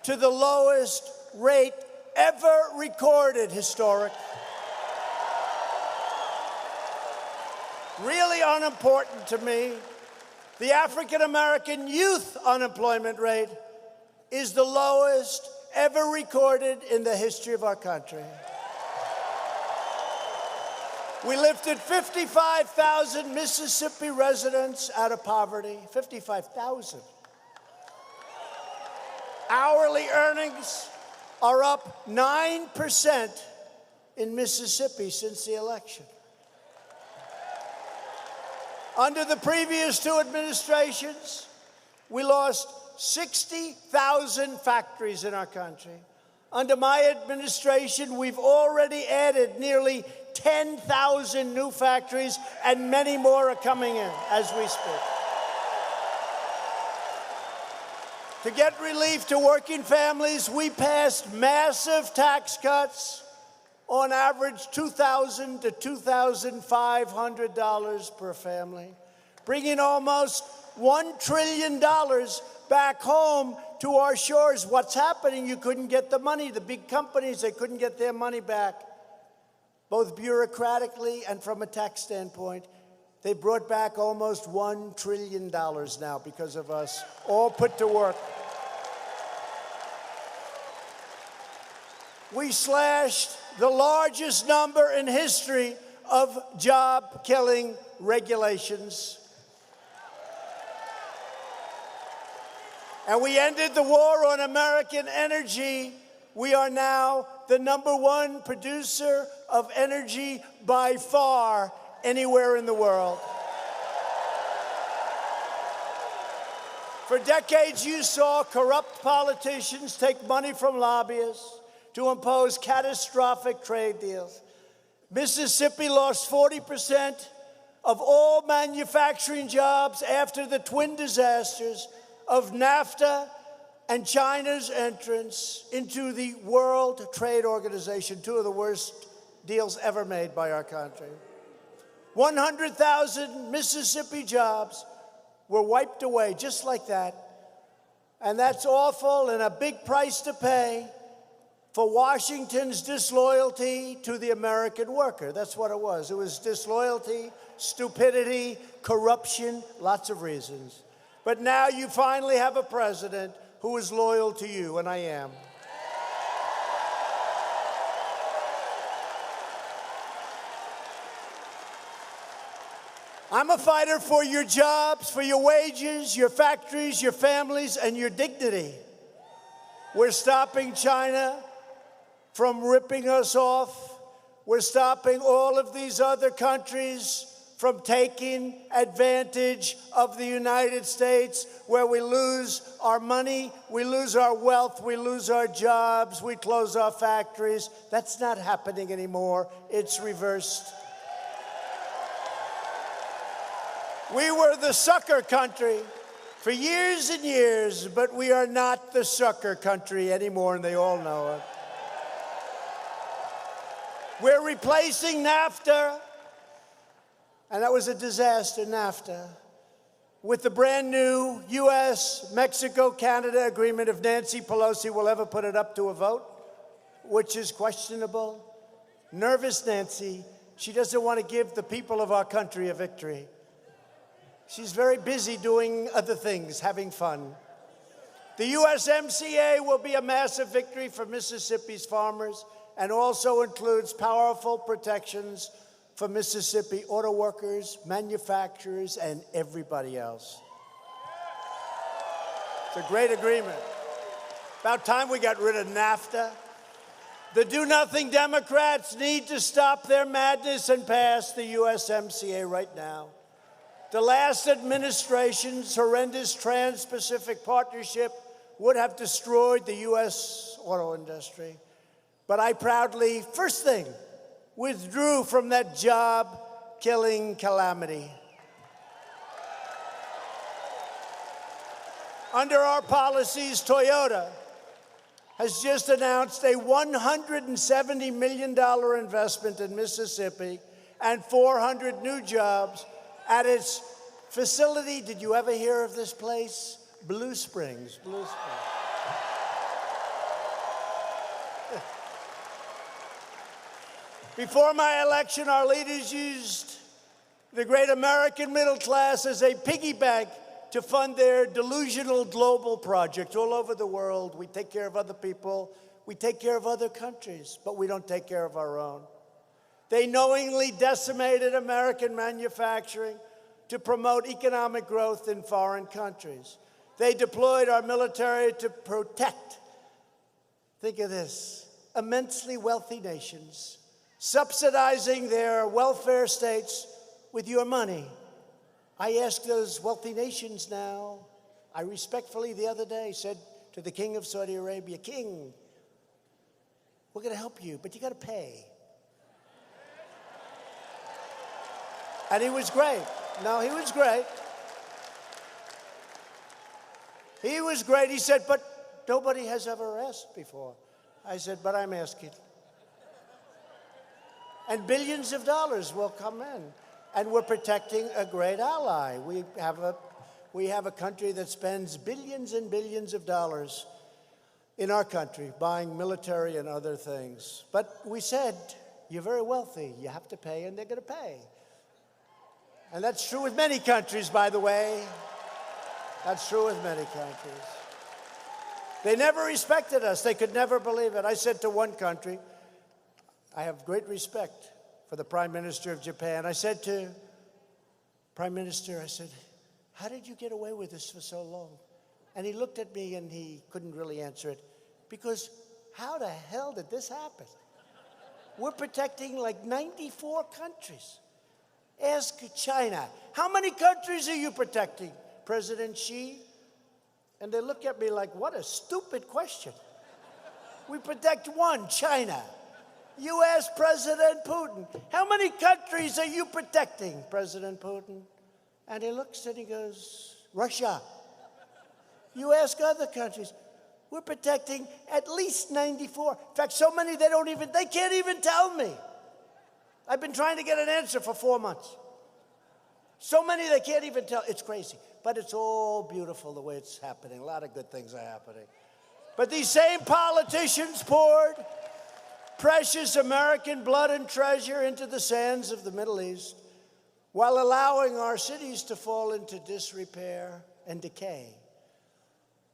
to the lowest rate ever recorded, historic. Really unimportant to me, the African American youth unemployment rate is the lowest ever recorded in the history of our country. We lifted 55,000 Mississippi residents out of poverty, 55,000. Hourly earnings are up 9% in Mississippi since the election. Under the previous two administrations, we lost 60,000 factories in our country. Under my administration, we've already added nearly 10,000 new factories, and many more are coming in as we speak. To get relief to working families, we passed massive tax cuts, on average $2,000 to $2,500 per family, bringing almost $1 trillion back home to our shores. What's happening? You couldn't get the money. The big companies, they couldn't get their money back, both bureaucratically and from a tax standpoint. They brought back almost $1 trillion now because of us, all put to work. We slashed the largest number in history of job-killing regulations. And we ended the war on American energy. We are now the #1 producer of energy by far anywhere in the world. For decades, you saw corrupt politicians take money from lobbyists to impose catastrophic trade deals. Mississippi lost 40% of all manufacturing jobs after the twin disasters of NAFTA and China's entrance into the World Trade Organization, two of the worst deals ever made by our country. 100,000 Mississippi jobs were wiped away just like that. And that's awful and a big price to pay for Washington's disloyalty to the American worker. That's what it was. It was disloyalty, stupidity, corruption, lots of reasons. But now you finally have a president who is loyal to you, and I am. I'm a fighter for your jobs, for your wages, your factories, your families, and your dignity. We're stopping China from ripping us off. We're stopping all of these other countries from taking advantage of the United States, where we lose our money, we lose our wealth, we lose our jobs, we close our factories. That's not happening anymore. It's reversed. We were the sucker country for years and years, but we are not the sucker country anymore, and they all know it. We're replacing NAFTA, and that was a disaster, NAFTA, with the brand new U.S.-Mexico-Canada agreement, if Nancy Pelosi will ever put it up to a vote, which is questionable. Nervous Nancy, she doesn't want to give the people of our country a victory. She's very busy doing other things, having fun. The USMCA will be a massive victory for Mississippi's farmers and also includes powerful protections for Mississippi auto workers, manufacturers, and everybody else. It's a great agreement. About time we got rid of NAFTA. The do-nothing Democrats need to stop their madness and pass the USMCA right now. The last administration's horrendous Trans-Pacific Partnership would have destroyed the U.S. auto industry. But I proudly, first thing, withdrew from that job-killing calamity. Under our policies, Toyota has just announced a $170 million investment in Mississippi and 400 new jobs at its facility. Did you ever hear of this place? Blue Springs. Blue Springs. Before my election, our leaders used the great American middle class as a piggy bank to fund their delusional global projects all over the world. We take care of other people, we take care of other countries, but we don't take care of our own. They knowingly decimated American manufacturing to promote economic growth in foreign countries. They deployed our military to protect, think of this, immensely wealthy nations, subsidizing their welfare states with your money. I ask those wealthy nations now, I respectfully the other day said to the king of Saudi Arabia, King, we're going to help you, but you got to pay. And he was great. No, he was great. He was great. He said, but nobody has ever asked before. I said, but I'm asking. And billions of dollars will come in. And we're protecting a great ally. We have a country that spends billions and billions of dollars in our country buying military and other things. But we said, you're very wealthy. You have to pay, and they're going to pay. And that's true with many countries, by the way. That's true with many countries. They never respected us. They could never believe it. I said to one country, I have great respect for the Prime Minister of Japan. I said to Prime Minister, I said, how did you get away with this for so long? And he looked at me and he couldn't really answer it. Because how the hell did this happen? We're protecting like 94 countries. Ask China, how many countries are you protecting, President Xi? And they look at me like, what a stupid question. We protect one, China. U.S. President Putin. How many countries are you protecting, President Putin? And he looks and he goes, Russia. You ask other countries. We're protecting at least 94. In fact, so many they can't even tell me. I've been trying to get an answer for 4 months. So many they can't even tell. It's crazy. But it's all beautiful the way it's happening. A lot of good things are happening. But these same politicians poured precious American blood and treasure into the sands of the Middle East while allowing our cities to fall into disrepair and decay.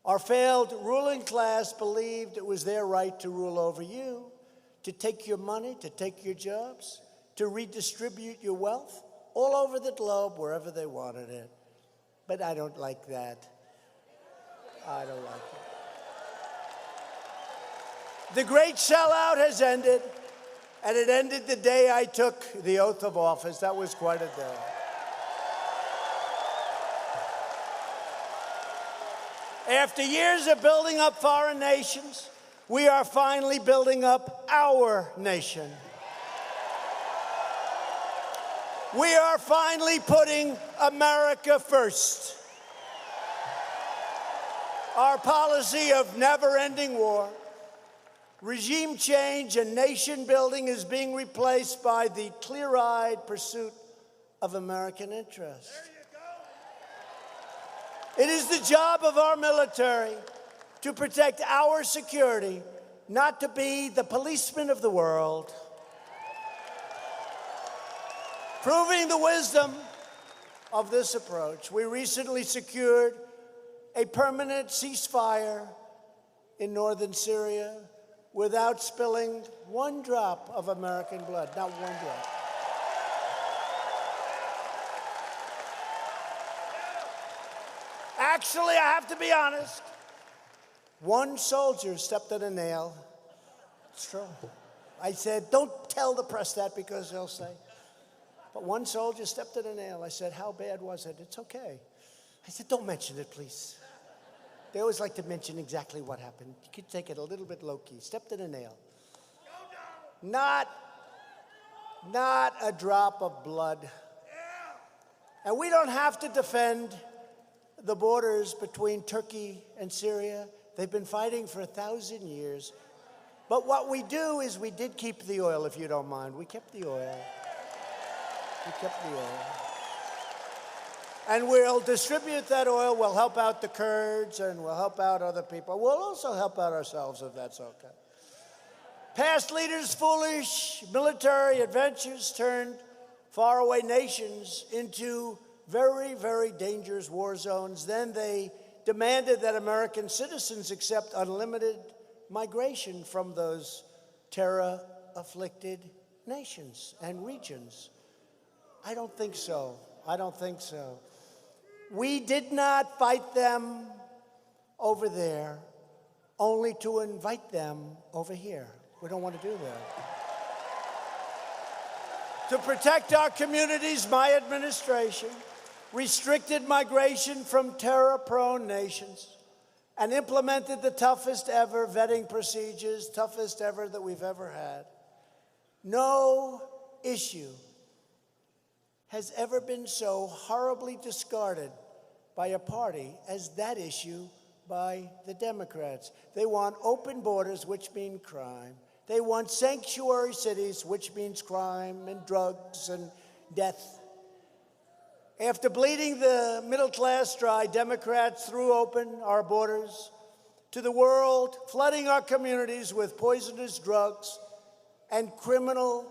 Our failed ruling class believed it was their right to rule over you, to take your money, to take your jobs, to redistribute your wealth all over the globe wherever they wanted it. But I don't like that. I don't like it. The great sellout has ended, and it ended the day I took the oath of office. That was quite a day. After years of building up foreign nations, we are finally building up our nation. We are finally putting America first. Our policy of never-ending war, regime change, and nation building is being replaced by the clear-eyed pursuit of American interests. It is the job of our military to protect our security, not to be the policeman of the world. Proving the wisdom of this approach, we recently secured a permanent ceasefire in northern Syria without spilling one drop of American blood, not one drop. Actually, I have to be honest, one soldier stepped on a nail. It's true. I said, don't tell the press that because they'll say. But one soldier stepped on a nail. I said, how bad was it? It's okay. I said, don't mention it, please. They always like to mention exactly what happened. You could take it a little bit low-key. Stepped in a nail. Not a drop of blood. And we don't have to defend the borders between Turkey and Syria. They've been fighting for 1,000 years. But what we do is we did keep the oil, if you don't mind. We kept the oil. We kept the oil. And we'll distribute that oil. We'll help out the Kurds, and we'll help out other people. We'll also help out ourselves, if that's okay. Past leaders' foolish military adventures turned faraway nations into very, very dangerous war zones. Then they demanded that American citizens accept unlimited migration from those terror-afflicted nations and regions. I don't think so. I don't think so. We did not fight them over there, only to invite them over here. We don't want to do that. To protect our communities, my administration restricted migration from terror-prone nations and implemented the toughest ever vetting procedures, toughest ever that we've ever had. No issue has ever been so horribly discarded by a party as that issue by the Democrats. They want open borders, which mean crime. They want sanctuary cities, which means crime and drugs and death. After bleeding the middle class dry, Democrats threw open our borders to the world, flooding our communities with poisonous drugs and criminal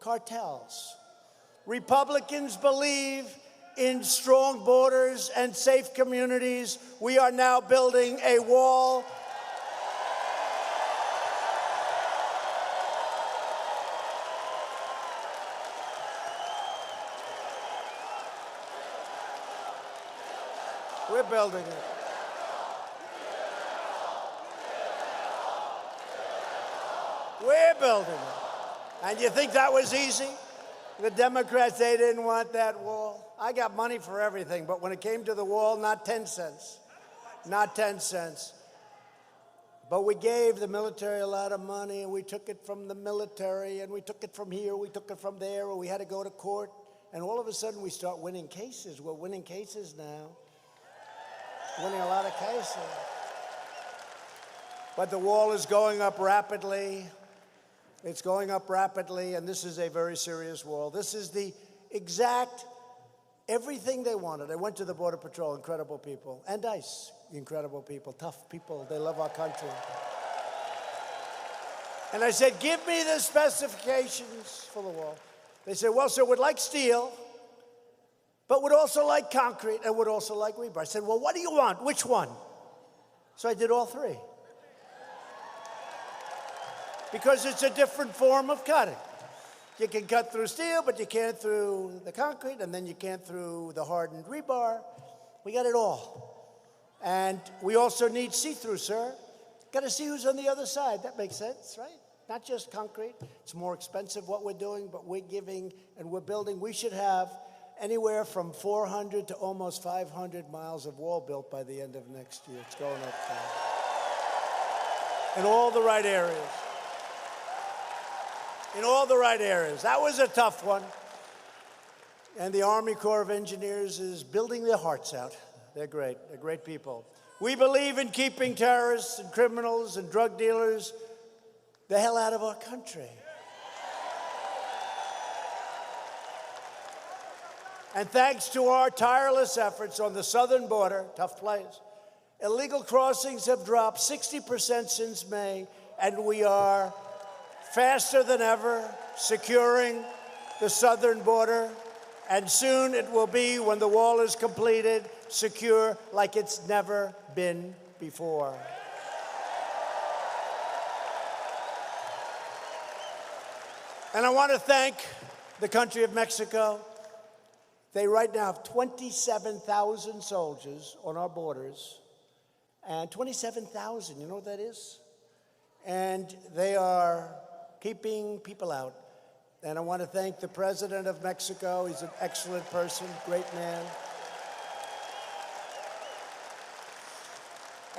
cartels. Republicans believe in strong borders and safe communities. We are now building a wall. We're building it. We're building it. And you think that was easy? The Democrats, they didn't want that wall. I got money for everything, but when it came to the wall, not 10 cents. Not 10 cents. But we gave the military a lot of money, and we took it from the military, and we took it from here, we took it from there, and we had to go to court. And all of a sudden, we start winning cases. We're winning cases now. Winning a lot of cases. But the wall is going up rapidly. It's going up rapidly, and this is a very serious wall. This is the exact everything they wanted. I went to the Border Patrol, incredible people, and ICE, incredible people, tough people. They love our country. And I said, give me the specifications for the wall. They said, well, sir, we'd like steel, but would also like concrete and would also like rebar. I said, well, what do you want? Which one? So I did all three. Because it's a different form of cutting. You can cut through steel, but you can't through the concrete, and then you can't through the hardened rebar. We got it all. And we also need see-through, sir. Got to see who's on the other side. That makes sense, right? Not just concrete. It's more expensive what we're doing, but we're giving and we're building. We should have anywhere from 400 to almost 500 miles of wall built by the end of next year. It's going up fast. In all the right areas. In all the right areas. That was a tough one. And the Army Corps of Engineers is building their hearts out. They're great. They're great people. We believe in keeping terrorists and criminals and drug dealers the hell out of our country. And thanks to our tireless efforts on the southern border, tough place, illegal crossings have dropped 60% since May, and we are faster than ever securing the southern border. And soon it will be, when the wall is completed, secure like it's never been before. And I want to thank the country of Mexico. They right now have 27,000 soldiers on our borders. And 27,000, you know what that is? And they are keeping people out. And I want to thank the president of Mexico. He's an excellent person, great man.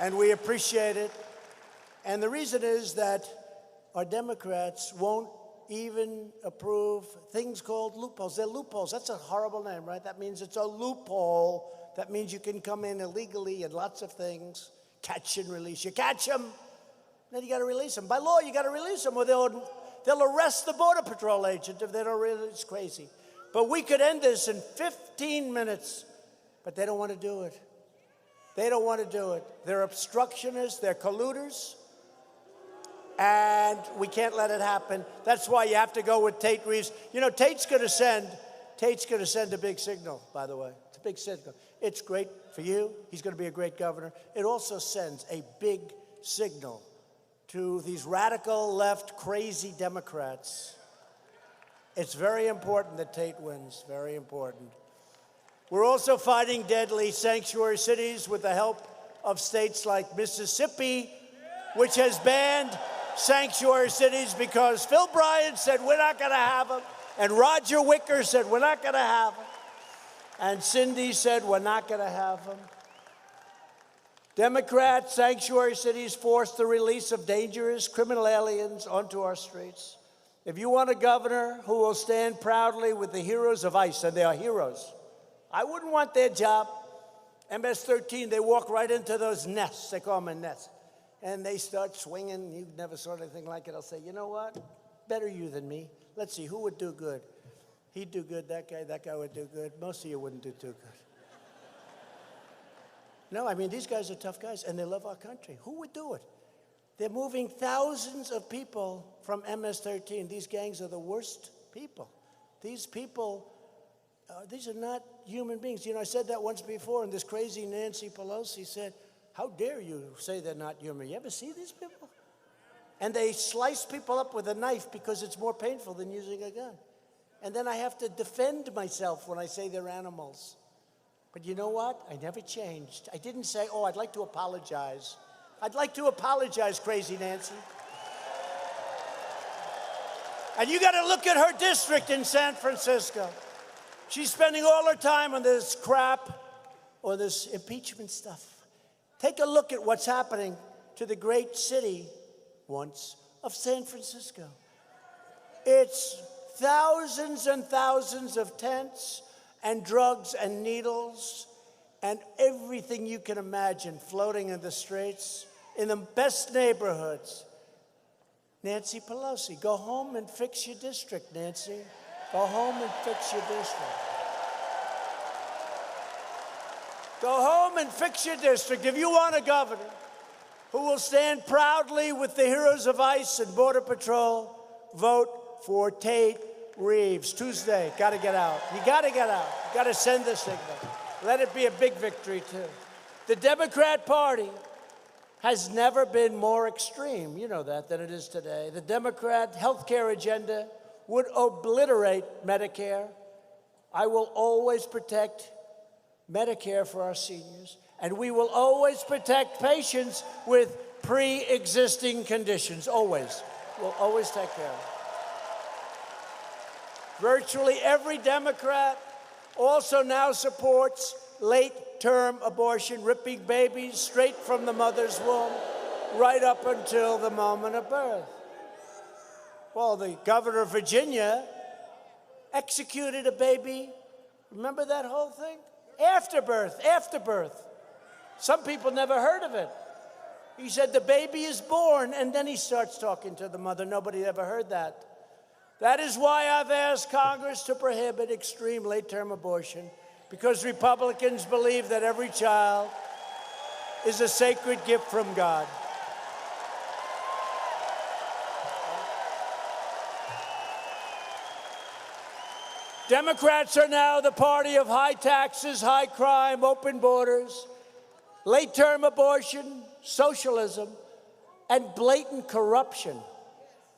And we appreciate it. And the reason is that our Democrats won't even approve things called loopholes. They're loopholes. That's a horrible name, right? That means it's a loophole. That means you can come in illegally and lots of things. Catch and release. You catch them, then you got to release them. By law, you got to release them, or they'll arrest the Border Patrol agent if they don't release. It's crazy. But we could end this in 15 minutes, but they don't want to do it. They don't want to do it. They're obstructionists. They're colluders. And we can't let it happen. That's why you have to go with Tate Reeves. You know, Tate's going to send a big signal, by the way. It's a big signal. It's great for you. He's going to be a great governor. It also sends a big signal to these radical left, crazy Democrats. It's very important that Tate wins, very important. We're also fighting deadly sanctuary cities with the help of states like Mississippi, which has banned sanctuary cities because Phil Bryant said we're not going to have them, and Roger Wicker said we're not going to have them, and Cindy said we're not going to have them. Democrat sanctuary cities force the release of dangerous criminal aliens onto our streets. If you want a governor who will stand proudly with the heroes of ICE, and they are heroes, I wouldn't want their job. MS-13, they walk right into those nests. They call them a nest. And they start swinging. You never saw anything like it. I'll say, you know what? Better you than me. Let's see, who would do good? He'd do good, that guy would do good. Most of you wouldn't do too good. No, I mean, these guys are tough guys, and they love our country. Who would do it? They're moving thousands of people from MS-13. These gangs are the worst people. These people, these are not human beings. You know, I said that once before, and this crazy Nancy Pelosi said, how dare you say they're not human? You ever see these people? And they slice people up with a knife because it's more painful than using a gun. And then I have to defend myself when I say they're animals. But you know what? I never changed. I didn't say, oh, I'd like to apologize. I'd like to apologize, crazy Nancy. And you got to look at her district in San Francisco. She's spending all her time on this crap or this impeachment stuff. Take a look at what's happening to the great city once of San Francisco. It's thousands and thousands of tents and drugs and needles and everything you can imagine floating in the streets in the best neighborhoods. Nancy Pelosi. Go home and fix your district, Nancy. Go home and fix your district. Go home and fix your district. If you want a governor who will stand proudly with the heroes of ICE and Border Patrol, vote for Tate Reeves. Tuesday, got to get out. You got to get out. You got to send the signal. Let it be a big victory, too. The Democrat Party has never been more extreme, you know that, than it is today. The Democrat health care agenda would obliterate Medicare. I will always protect Medicare for our seniors, and we will always protect patients with pre-existing conditions, always. We'll always take care of them. Virtually every Democrat also now supports late-term abortion, ripping babies straight from the mother's womb right up until the moment of birth. Well, the governor of Virginia executed a baby. Remember that whole thing? After birth. Some people never heard of it. He said the baby is born, and then he starts talking to the mother. Nobody ever heard that. That is why I've asked Congress to prohibit extreme late-term abortion, because Republicans believe that every child is a sacred gift from God. Democrats are now the party of high taxes, high crime, open borders, late-term abortion, socialism, and blatant corruption.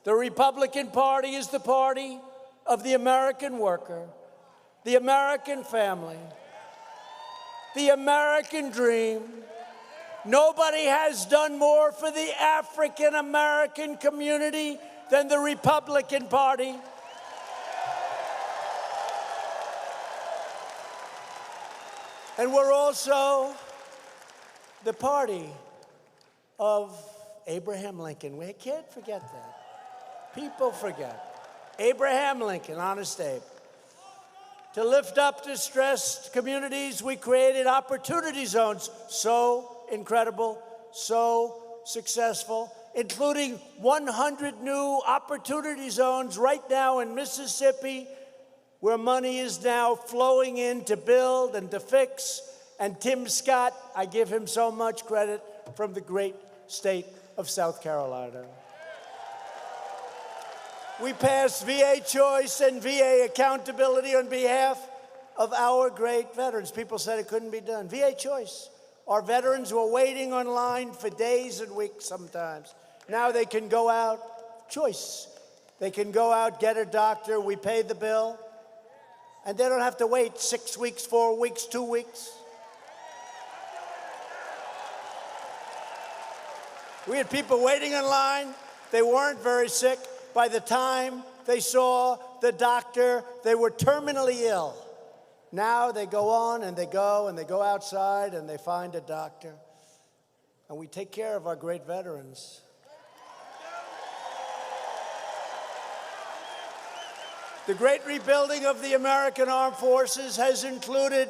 The Republican Party is the party of the American worker, the American family, the American dream. Nobody has done more for the African American community than the Republican Party. And we're also the party of Abraham Lincoln. We can't forget that. People forget. Abraham Lincoln, Honest Abe. To lift up distressed communities, we created opportunity zones. So incredible, so successful, including 100 new opportunity zones right now in Mississippi, where money is now flowing in to build and to fix. And Tim Scott, I give him so much credit, from the great state of South Carolina. We passed VA choice and VA accountability on behalf of our great veterans. People said it couldn't be done. VA choice. Our veterans were waiting online for days and weeks sometimes. Now they can go out, choice. They can go out, get a doctor, we pay the bill, and they don't have to wait 6 weeks, 4 weeks, 2 weeks. We had people waiting in line. They weren't very sick. By the time they saw the doctor, they were terminally ill. Now they go on and they go outside and they find a doctor. And we take care of our great veterans. The great rebuilding of the American Armed Forces has included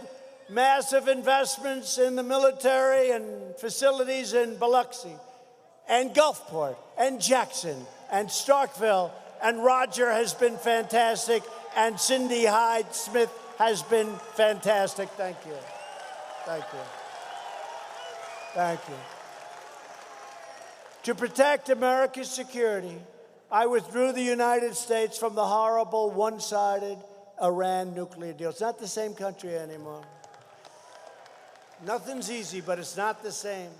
massive investments in the military and facilities in Biloxi and Gulfport and Jackson and Starkville, and Roger has been fantastic, and Cindy Hyde-Smith has been fantastic. Thank you. Thank you. Thank you. To protect America's security, I withdrew the United States from the horrible one-sided Iran nuclear deal. It's not the same country anymore. Nothing's easy, but it's not the same.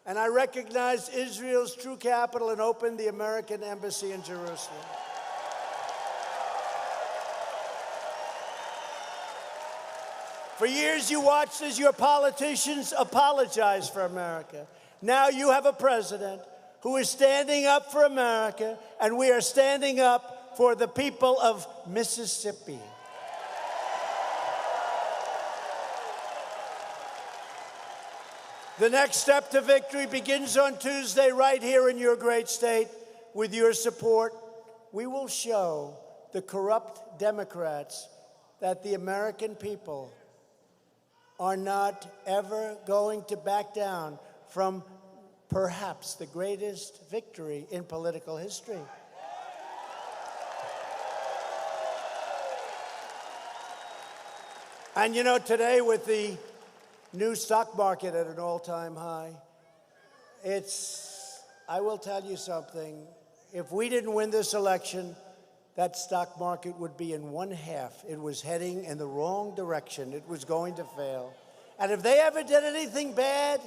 And I recognized Israel's true capital and opened the American embassy in Jerusalem. For years you watched as your politicians apologized for America. Now you have a president who is standing up for America, and we are standing up for the people of Mississippi. The next step to victory begins on Tuesday right here in your great state. With your support, we will show the corrupt Democrats that the American people are not ever going to back down from perhaps the greatest victory in political history. And you know, today with the new stock market at an all-time high, I will tell you something, if we didn't win this election, that stock market would be in one half. It was heading in the wrong direction. It was going to fail. And if they ever did anything bad,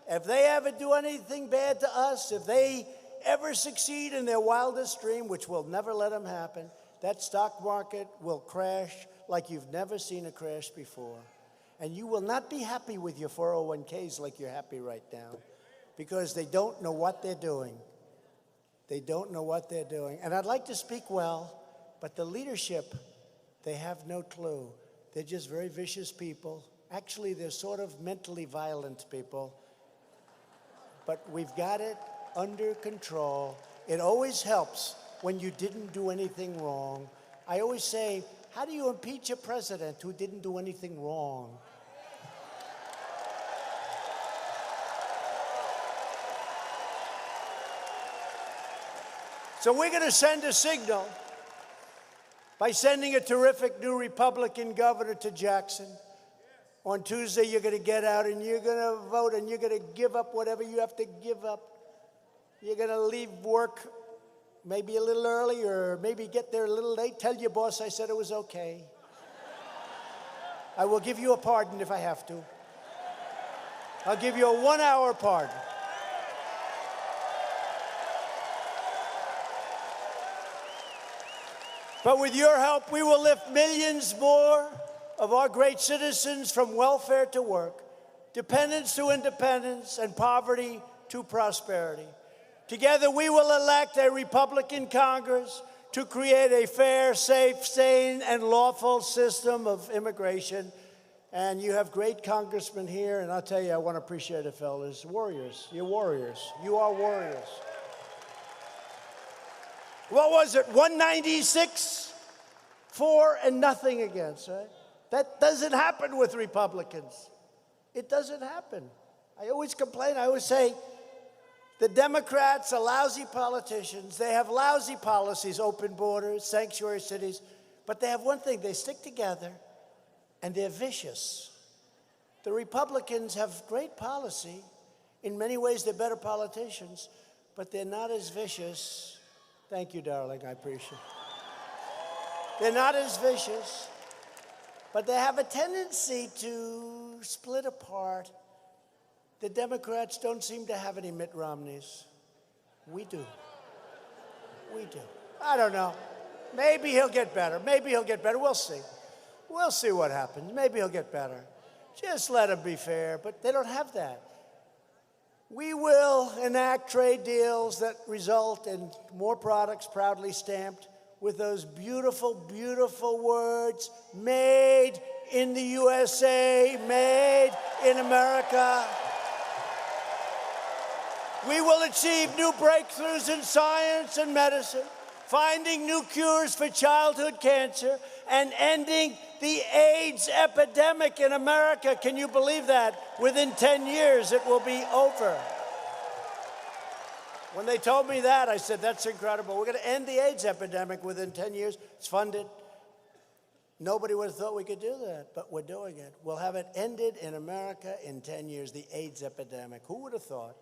if they ever do anything bad to us, if they ever succeed in their wildest dream, which will never let them happen, that stock market will crash like you've never seen a crash before. And you will not be happy with your 401ks like you're happy right now, because they don't know what they're doing. They don't know what they're doing. And I'd like to speak well, but the leadership, they have no clue. They're just very vicious people. Actually, they're sort of mentally violent people. But we've got it under control. It always helps when you didn't do anything wrong. I always say, how do you impeach a president who didn't do anything wrong? So we're going to send a signal by sending a terrific new Republican governor to Jackson. On Tuesday, you're going to get out and you're going to vote and you're going to give up whatever you have to give up. You're going to leave work maybe a little early or maybe get there a little late. Tell your boss I said it was okay. I will give you a pardon if I have to. I'll give you a 1-hour pardon. But with your help, we will lift millions more of our great citizens from welfare to work, dependence to independence, and poverty to prosperity. Together, we will elect a Republican Congress to create a fair, safe, sane, and lawful system of immigration. And you have great congressmen here, and I'll tell you, I want to appreciate it, fellas. Warriors. You're warriors. You are warriors. What was it, 196 for and nothing against, right? That doesn't happen with Republicans. It doesn't happen. I always complain. I always say the Democrats are lousy politicians. They have lousy policies, open borders, sanctuary cities. But they have one thing. They stick together, and they're vicious. The Republicans have great policy. In many ways, they're better politicians, but they're not as vicious. Thank you, darling. I appreciate it. They're not as vicious, but they have a tendency to split apart. The Democrats don't seem to have any Mitt Romneys. We do. We do. I don't know. Maybe he'll get better. Maybe he'll get better. We'll see. We'll see what happens. Maybe he'll get better. Just let him be fair, but they don't have that. We will enact trade deals that result in more products proudly stamped with those beautiful, beautiful words, made in the USA, made in America. We will achieve new breakthroughs in science and medicine, finding new cures for childhood cancer, and ending the AIDS epidemic in America. Can you believe that? Within 10 years, it will be over. When they told me that, I said, that's incredible. We're going to end the AIDS epidemic within 10 years. It's funded. Nobody would have thought we could do that, but we're doing it. We'll have it ended in America in 10 years, the AIDS epidemic. Who would have thought?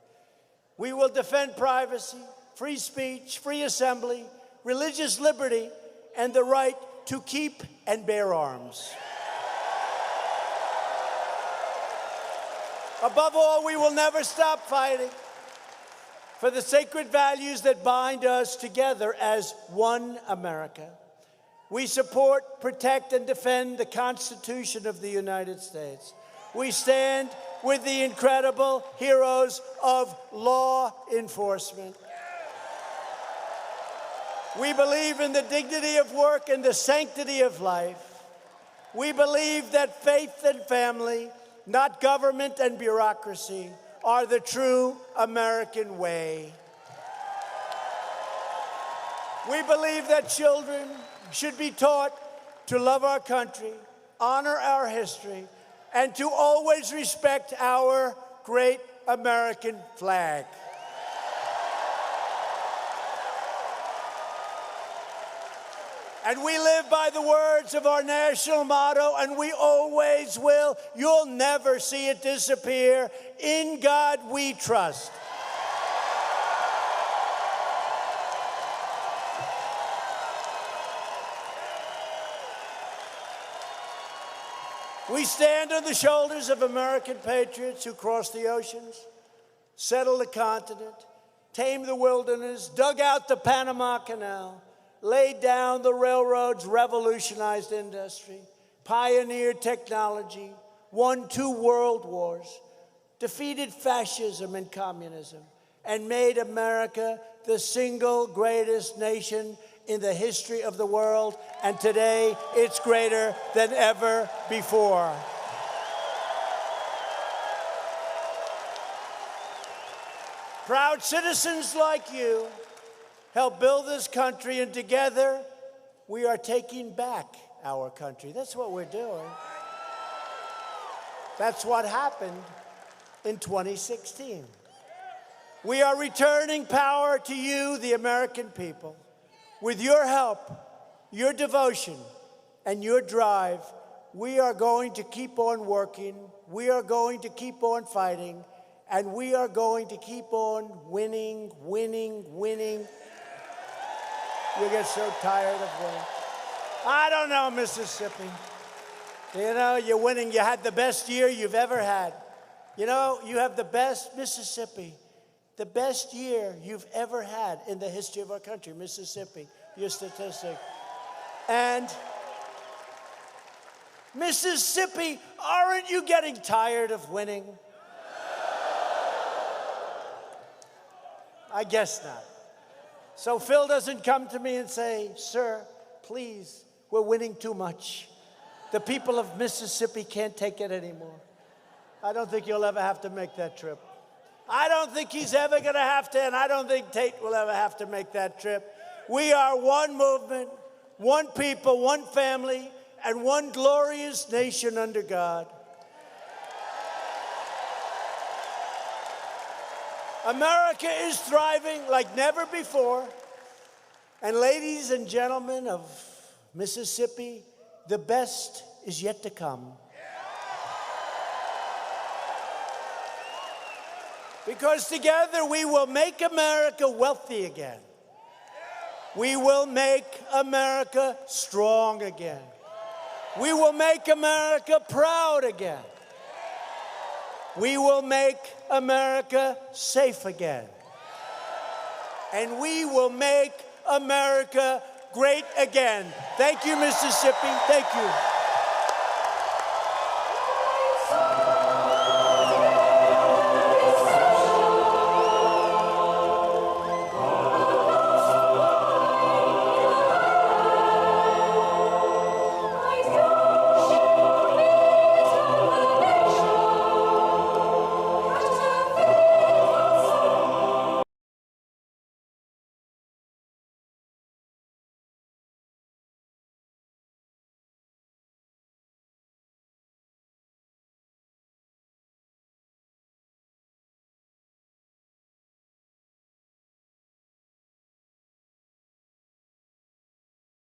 We will defend privacy, free speech, free assembly, religious liberty, and the right to keep and bear arms. Above all, we will never stop fighting for the sacred values that bind us together as one America. We support, protect, and defend the Constitution of the United States. We stand with the incredible heroes of law enforcement. We believe in the dignity of work and the sanctity of life. We believe that faith and family, not government and bureaucracy, are the true American way. We believe that children should be taught to love our country, honor our history, and to always respect our great American flag. And we live by the words of our national motto, and we always will. You'll never see it disappear. In God we trust. We stand on the shoulders of American patriots who crossed the oceans, settled the continent, tamed the wilderness, dug out the Panama Canal, laid down the railroads, revolutionized industry, pioneered technology, won 2 world wars, defeated fascism and communism, and made America the single greatest nation in the history of the world, and today it's greater than ever before. Proud citizens like you help build this country, and together we are taking back our country. That's what we're doing. That's what happened in 2016. We are returning power to you, the American people. With your help, your devotion, and your drive, we are going to keep on working, we are going to keep on fighting, and we are going to keep on winning, winning, winning. You get so tired of winning. I don't know, Mississippi. You know, you're winning. You had the best year you've ever had. You know, you have the best, Mississippi, the best year you've ever had in the history of our country, Mississippi, your statistic. And Mississippi, aren't you getting tired of winning? I guess not. So Phil doesn't come to me and say, sir, please, we're winning too much. The people of Mississippi can't take it anymore. I don't think you'll ever have to make that trip. I don't think he's ever going to have to, and I don't think Tate will ever have to make that trip. We are one movement, one people, one family, and one glorious nation under God. America is thriving like never before. And ladies and gentlemen of Mississippi, the best is yet to come. Because together we will make America wealthy again. We will make America strong again. We will make America proud again. We will make America safe again. And we will make America great again. Thank you, Mississippi. Thank you.